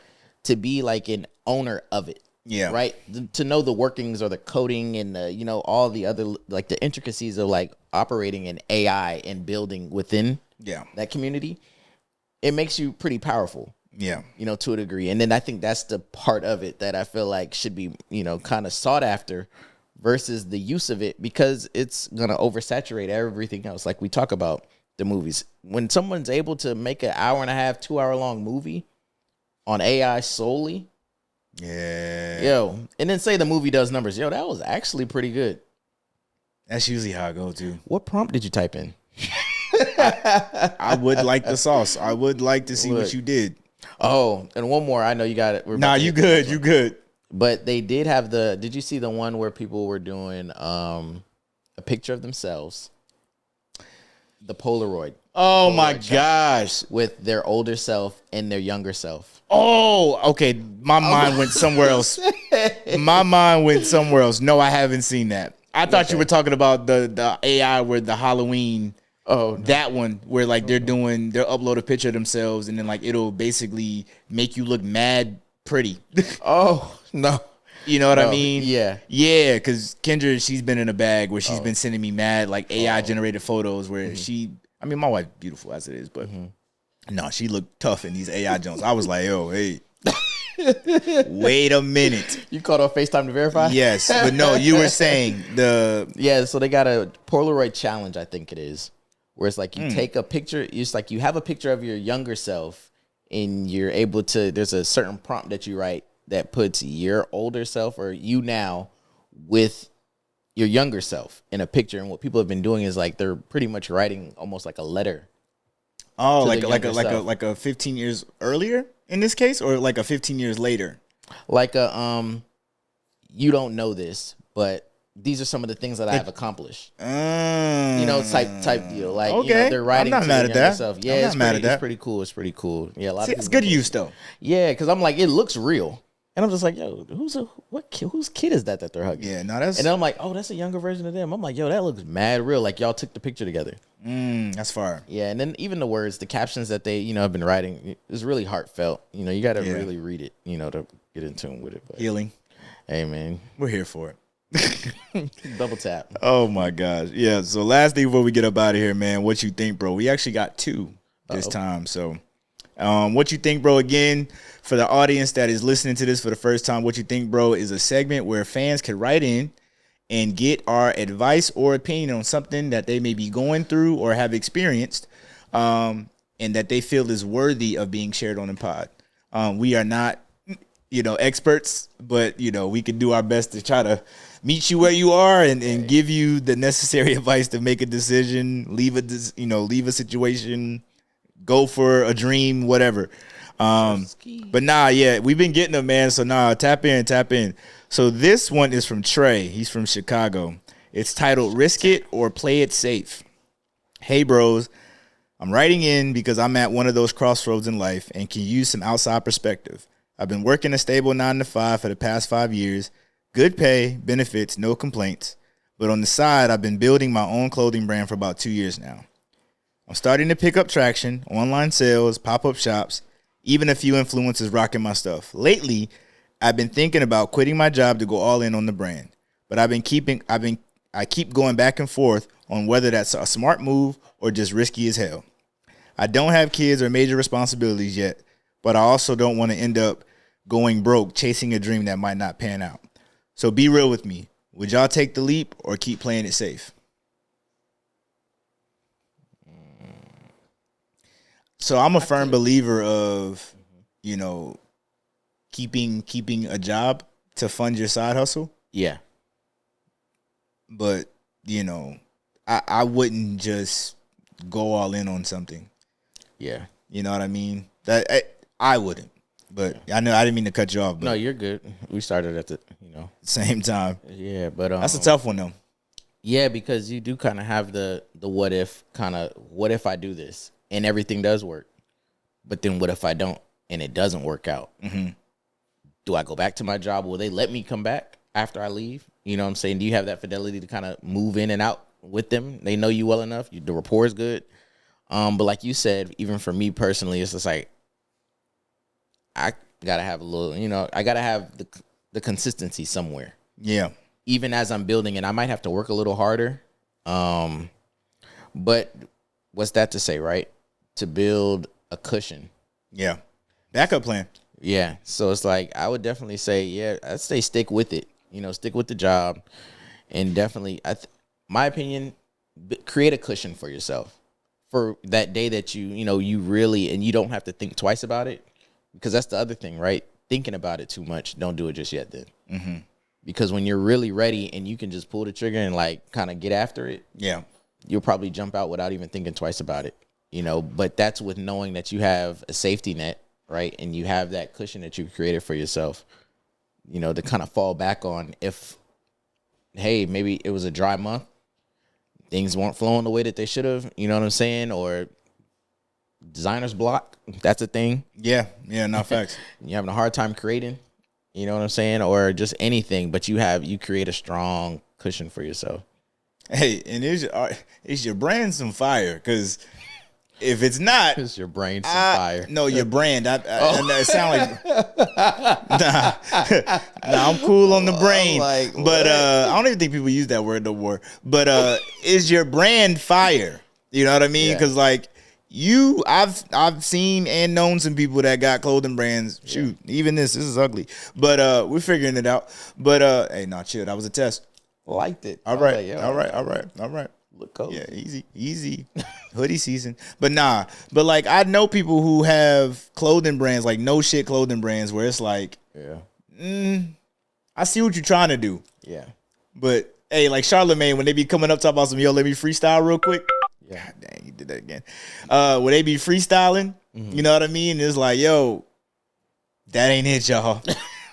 to be like an owner of it. Yeah. Right? To know the workings or the coding and all the other like the intricacies of like operating an AI and building within that community. It makes you pretty powerful. Yeah. To a degree. And then I think that's the part of it that I feel like should be, kind of sought after versus the use of it, because it's going to oversaturate everything else. Like we talk about the movies. When someone's able to make an 1.5, 2 hour long movie on AI solely. Yeah. And then say the movie does numbers. That was actually pretty good. That's usually how I go too. What prompt did you type in? I would like the sauce. I would like to see what you did. Oh, and one more. I know you got it. Nah, you good. You good. But they did have did you see the one where people were doing a picture of themselves? The Polaroid. Oh my gosh. With their older self and their younger self. Oh, okay. My mind went somewhere else. My mind went somewhere else. No, I haven't seen that. I thought you were talking about the AI where the Halloween. Oh, no. That one where like they'll upload a picture of themselves and then like it'll basically make you look mad pretty. Oh, no. You know what I mean? Yeah. Yeah, because Kendra, she's been in a bag where she's been sending me mad like AI generated photos where my wife's beautiful as it is, but no, she looked tough in these AI Jones. I was like, yo, hey. Wait a minute. You called on FaceTime to verify? Yes, but no, you were saying so they got a Polaroid challenge, I think it is, where it's like you take a picture. It's like you have a picture of your younger self, and you're able to. There's a certain prompt that you write that puts your older self or you now with your younger self in a picture. And what people have been doing is like they're pretty much writing almost like a letter. Oh, like a 15 years earlier in this case, or like a 15 years later. Like a you don't know this, but these are some of the things that I have accomplished. Type deal. Like, okay. They're writing I'm not to mad their at younger that. self. Yeah, I'm not mad at that. It's pretty cool. It's pretty cool. Yeah, a lot of it's good use though. Yeah, because I'm like, it looks real. And I'm just like, yo, whose kid is that they're hugging? Yeah, no, that's. And then I'm like, oh, that's a younger version of them. I'm like, yo, that looks mad real. Like y'all took the picture together. That's fire. Yeah, and then even the words, the captions that they, have been writing is really heartfelt. You got to really read it, to get in tune with it. But, healing. Hey, man, we're here for it. Double tap. Oh my gosh, yeah. So last thing before we get up out of here, man, what you think, bro? We actually got 2 this time. So, what you think, bro? Again, for the audience that is listening to this for the first time, what you think, bro, is a segment where fans can write in and get our advice or opinion on something that they may be going through or have experienced, and that they feel is worthy of being shared on the pod. We are not, experts, but we can do our best to try to meet you where you are and give you the necessary advice to make a decision, leave a situation, go for a dream, whatever. But we've been getting them, man. So tap in. So this one is from Trey. He's from Chicago. It's titled "Risk It or Play It Safe." Hey, bros, I'm writing in because I'm at one of those crossroads in life and can use some outside perspective. I've been working a stable 9-to-5 for the past 5 years. Good pay, benefits, no complaints. But on the side, I've been building my own clothing brand for about 2 years now. I'm starting to pick up traction, online sales, pop-up shops, even a few influencers rocking my stuff. Lately, I've been thinking about quitting my job to go all in on the brand. But I keep going back and forth on whether that's a smart move or just risky as hell. I don't have kids or major responsibilities yet, but I also don't want to end up going broke chasing a dream that might not pan out. So be real with me. Would y'all take the leap or keep playing it safe? So I'm a firm believer of, keeping a job to fund your side hustle. Yeah. But, I wouldn't just go all in on something. Yeah. You know what I mean? I wouldn't. But I know I didn't mean to cut you off. But no, you're good. We started at the, same time. Yeah, but that's a tough one though. Yeah, because you do kind of have the what if I do this and everything does work, but then what if I don't and it doesn't work out? Mm-hmm. Do I go back to my job? Will they let me come back after I leave? You know what I'm saying? Do you have that fidelity to kind of move in and out with them? They know you well enough. The rapport is good. But like you said, even for me personally, it's just like I gotta have a little, I gotta have the consistency somewhere. Yeah. Even as I'm building, and I might have to work a little harder. But what's that to say, right? To build a cushion. Yeah. Backup plan. Yeah. So it's like I would definitely say, I'd say stick with it. Stick with the job, and definitely, my opinion, create a cushion for yourself for that day that you really, and you don't have to think twice about it, because that's the other thing, right? Thinking about it too much, don't do it just yet then. Mm-hmm. Because when you're really ready and you can just pull the trigger and like kind of get after it, you'll probably jump out without even thinking twice about it, But that's with knowing that you have a safety net, right? And you have that cushion that you created for yourself, to kind of fall back on if, hey, maybe it was a dry month, things weren't flowing the way that they should have, you know what I'm saying? Or designer's block, that's a thing. Yeah, no facts. You're having a hard time creating, you know what I'm saying? Or just anything, but you create a strong cushion for yourself. Hey, and is your brand some fire? Because if it's not, is your brain some fire? No, your brand. It sound like nah. I'm cool on the brain, but I don't even think people use that word no more. But is your brand fire? You know what I mean? Because I've seen and known some people that got clothing brands. Shoot, even this is ugly, but we're figuring it out. But hey, chill. That was a test. Liked it. All right. Look cozy. Yeah, easy hoodie season. But like I know people who have clothing brands, like no shit clothing brands, where it's like, I see what you're trying to do. Yeah. But hey, like Charlamagne, when they be coming up talking about some, yo, let me freestyle real quick. Yeah. God dang, you did that again. When they be freestyling, you know what I mean? It's like, yo, that ain't it, y'all.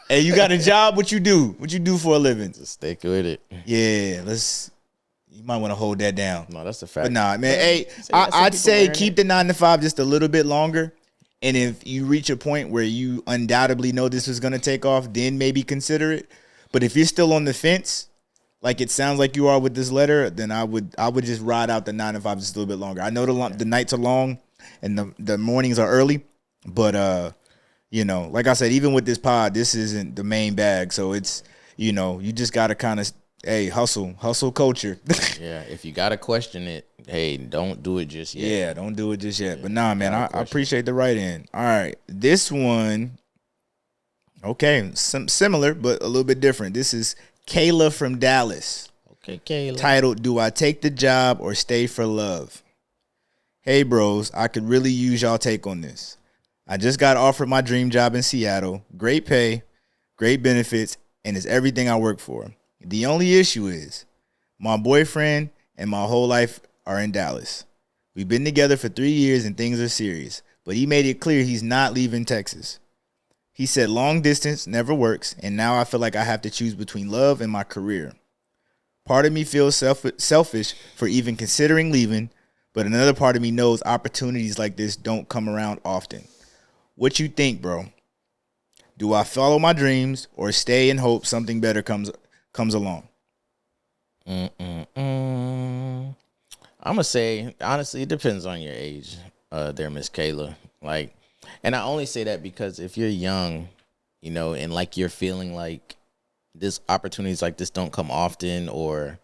Hey, you got a job? What you do? What you do for a living? Just stick with it. Yeah, you might want to hold that down. No, that's a fact. But nah, man. Hey, I'd say keep the 9 to 5 just a little bit longer. And if you reach a point where you undoubtedly know this is going to take off, then maybe consider it. But if you're still on the fence, like it sounds like you are with this letter, then I would just ride out the 9 to 5 just a little bit longer. I know the nights are long and the mornings are early, but you know, like I said, even with this pod, this isn't the main bag. So it's, you know, you just got to kind of, hey, hustle culture. Yeah, if you got to question it, hey, don't do it just yet. Yeah, don't do it just yet. But nah, man, I appreciate the write-in. All right, this one, okay, similar, but a little bit different. This is Kayla from Dallas. Okay, Kayla. Titled, Do I Take the Job or Stay for Love? Hey, bros, I could really use y'all take on this. I just got offered my dream job in Seattle. Great pay, great benefits, and it's everything I work for. The only issue is my boyfriend and my whole life are in Dallas. We've been together for 3 years and things are serious, but he made it clear he's not leaving Texas. He said long distance never works, and now I feel like I have to choose between love and my career. Part of me feels selfish for even considering leaving, but another part of me knows opportunities like this don't come around often. What you think, bro? Do I follow my dreams or stay and hope something better comes along? I'm gonna say honestly, it depends on your age, there, Miss Kayla. Like, and I only say that because if you're young, you know, and like you're feeling like this opportunities like this don't come often, or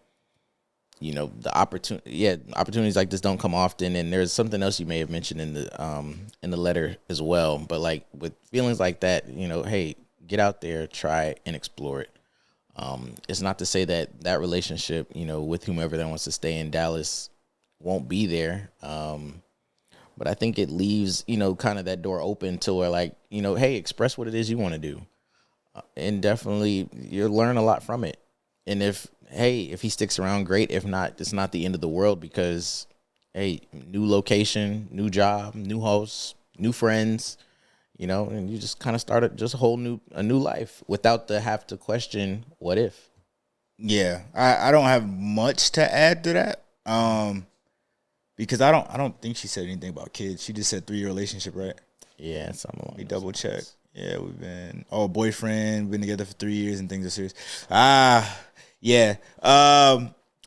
you know, opportunities like this don't come often. And there's something else you may have mentioned in the letter as well. But like with feelings like that, you know, hey, get out there, try it, and explore it. It's not to say that relationship, you know, with whomever that wants to stay in Dallas won't be there. But I think it leaves, you know, kind of that door open to where, like, you know, hey, express what it is you want to do. And definitely you'll learn a lot from it. And if he sticks around, great. If not, it's not the end of the world, because, hey, new location, new job, new hosts, new friends, you know, and you just kind of started just a new life without the have to question what if. Yeah, I don't have much to add to that. Because I don't think she said anything about kids. She just said 3-year relationship, right? Yeah, something along We those double check. lines. Yeah, we've been boyfriend, been together for 3 years and things are serious. Yeah.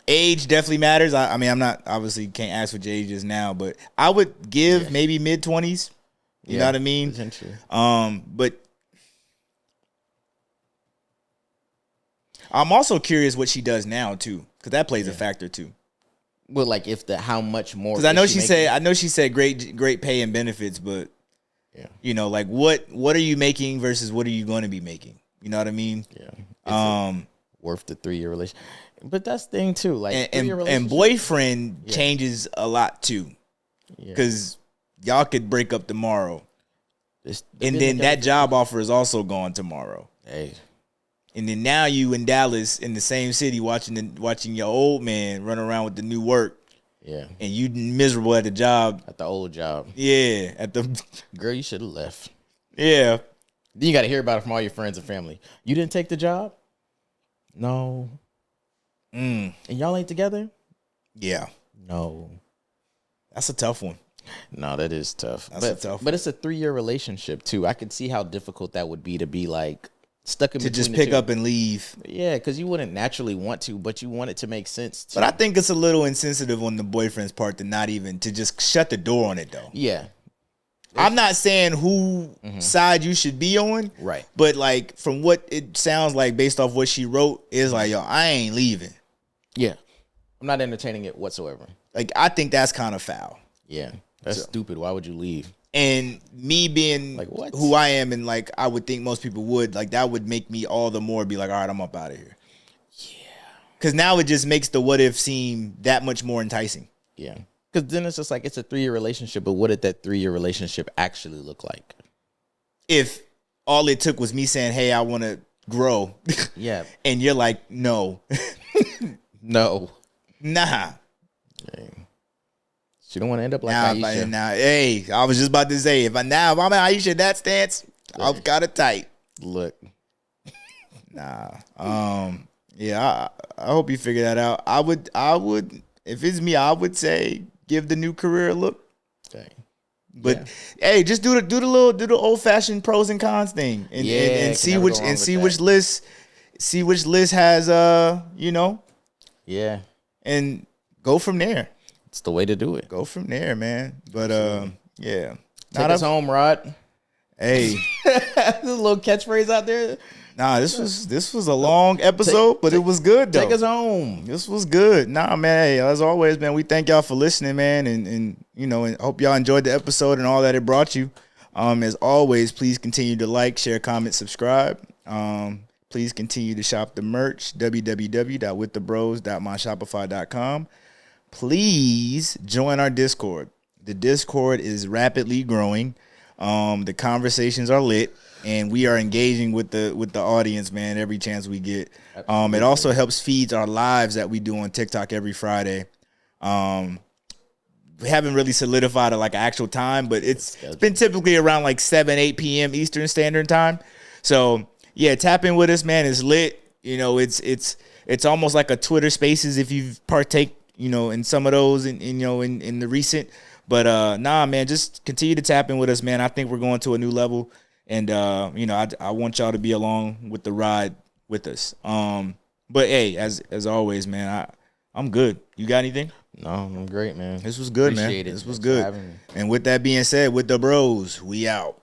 Age definitely matters. I mean, I'm not, obviously can't ask what your age is now, but I would give maybe mid-20s. You know what I mean? Potentially. But I'm also curious what she does now too, because that plays a factor too. Well, like how much more? Because I know she said great pay and benefits, but you know, like what are you making versus what are you going to be making? You know what I mean? Yeah. Worth the 3-year relationship, but that's the thing too. Like and boyfriend changes a lot too, because y'all could break up tomorrow, and then that job offer is also gone tomorrow. Hey. And then now you in Dallas in the same city watching your old man run around with the new work. Yeah. And you miserable at the job. At the old job. Yeah. At the girl, you should have left. Yeah. Then you got to hear about it from all your friends and family. You didn't take the job? No. And y'all ain't together? Yeah. No. That's a tough one. No, that is tough. That's a tough one. But it's a 3-year relationship too. I could see how difficult that would be to be like stuck in to between just the pick two. up and leave. Yeah, because you wouldn't naturally want to, but you want it to make sense. But I think it's a little insensitive on the boyfriend's part to just shut the door on it though. Yeah. I'm not saying who side you should be on. Right. But like from what it sounds like based off what she wrote, is like, yo, I ain't leaving. Yeah. I'm not entertaining it whatsoever. Like, I think that's kind of foul. Yeah. That's stupid. Why would you leave? And me being like what? who I am, and like I would think most people would, like that would make me all the more be like, all right, I'm up out of here. Yeah. Because now it just makes the what if seem that much more enticing. Yeah. Because then it's just like, it's a 3-year relationship, but what did that 3-year relationship actually look like? If all it took was me saying, hey, I want to grow. Yeah. And you're like, no. No. Nah. Dang. She don't want to end up like Ayesha. Hey, I was just about to say, if I'm in Ayesha in that stance, I've got it tight. Look. Nah. Yeah, I hope you figure that out. I would, if it's me, I would say give the new career a look. Dang. But hey, just do the old fashioned pros and cons thing, and see which list has Yeah, and go from there. it's the way to do it. Go from there, man. But yeah, Take us home, Rod. Hey, There's a little catchphrase out there. nah, this was a long episode, but it was good though. Take us home. This was good. Nah, man. Hey, as always, man, we thank y'all for listening, man, and hope y'all enjoyed the episode and all that it brought you. As always, please continue to like, share, comment, subscribe. Please continue to shop the merch, www.withthebrose.myshopify.com. Please join our Discord. The Discord is rapidly growing. The conversations are lit, and we are engaging with the audience, man, every chance we get. It also helps feed our lives that we do on TikTok every Friday. We haven't really solidified like an actual time, but it's been typically around like 7-8 p.m. Eastern Standard Time. So yeah, tap in with us, man. It's lit. It's almost like a Twitter Spaces if you've partake, in some of those in the recent. But nah, man, just continue to tap in with us, man. I think we're going to a new level, and I want y'all to be along with the ride with us. But hey, as always, man, I'm good. You got anything? No, I'm great, man. This was good, Appreciate man. it. This was Thanks for good. having me. And with that being said, with the bros, we out.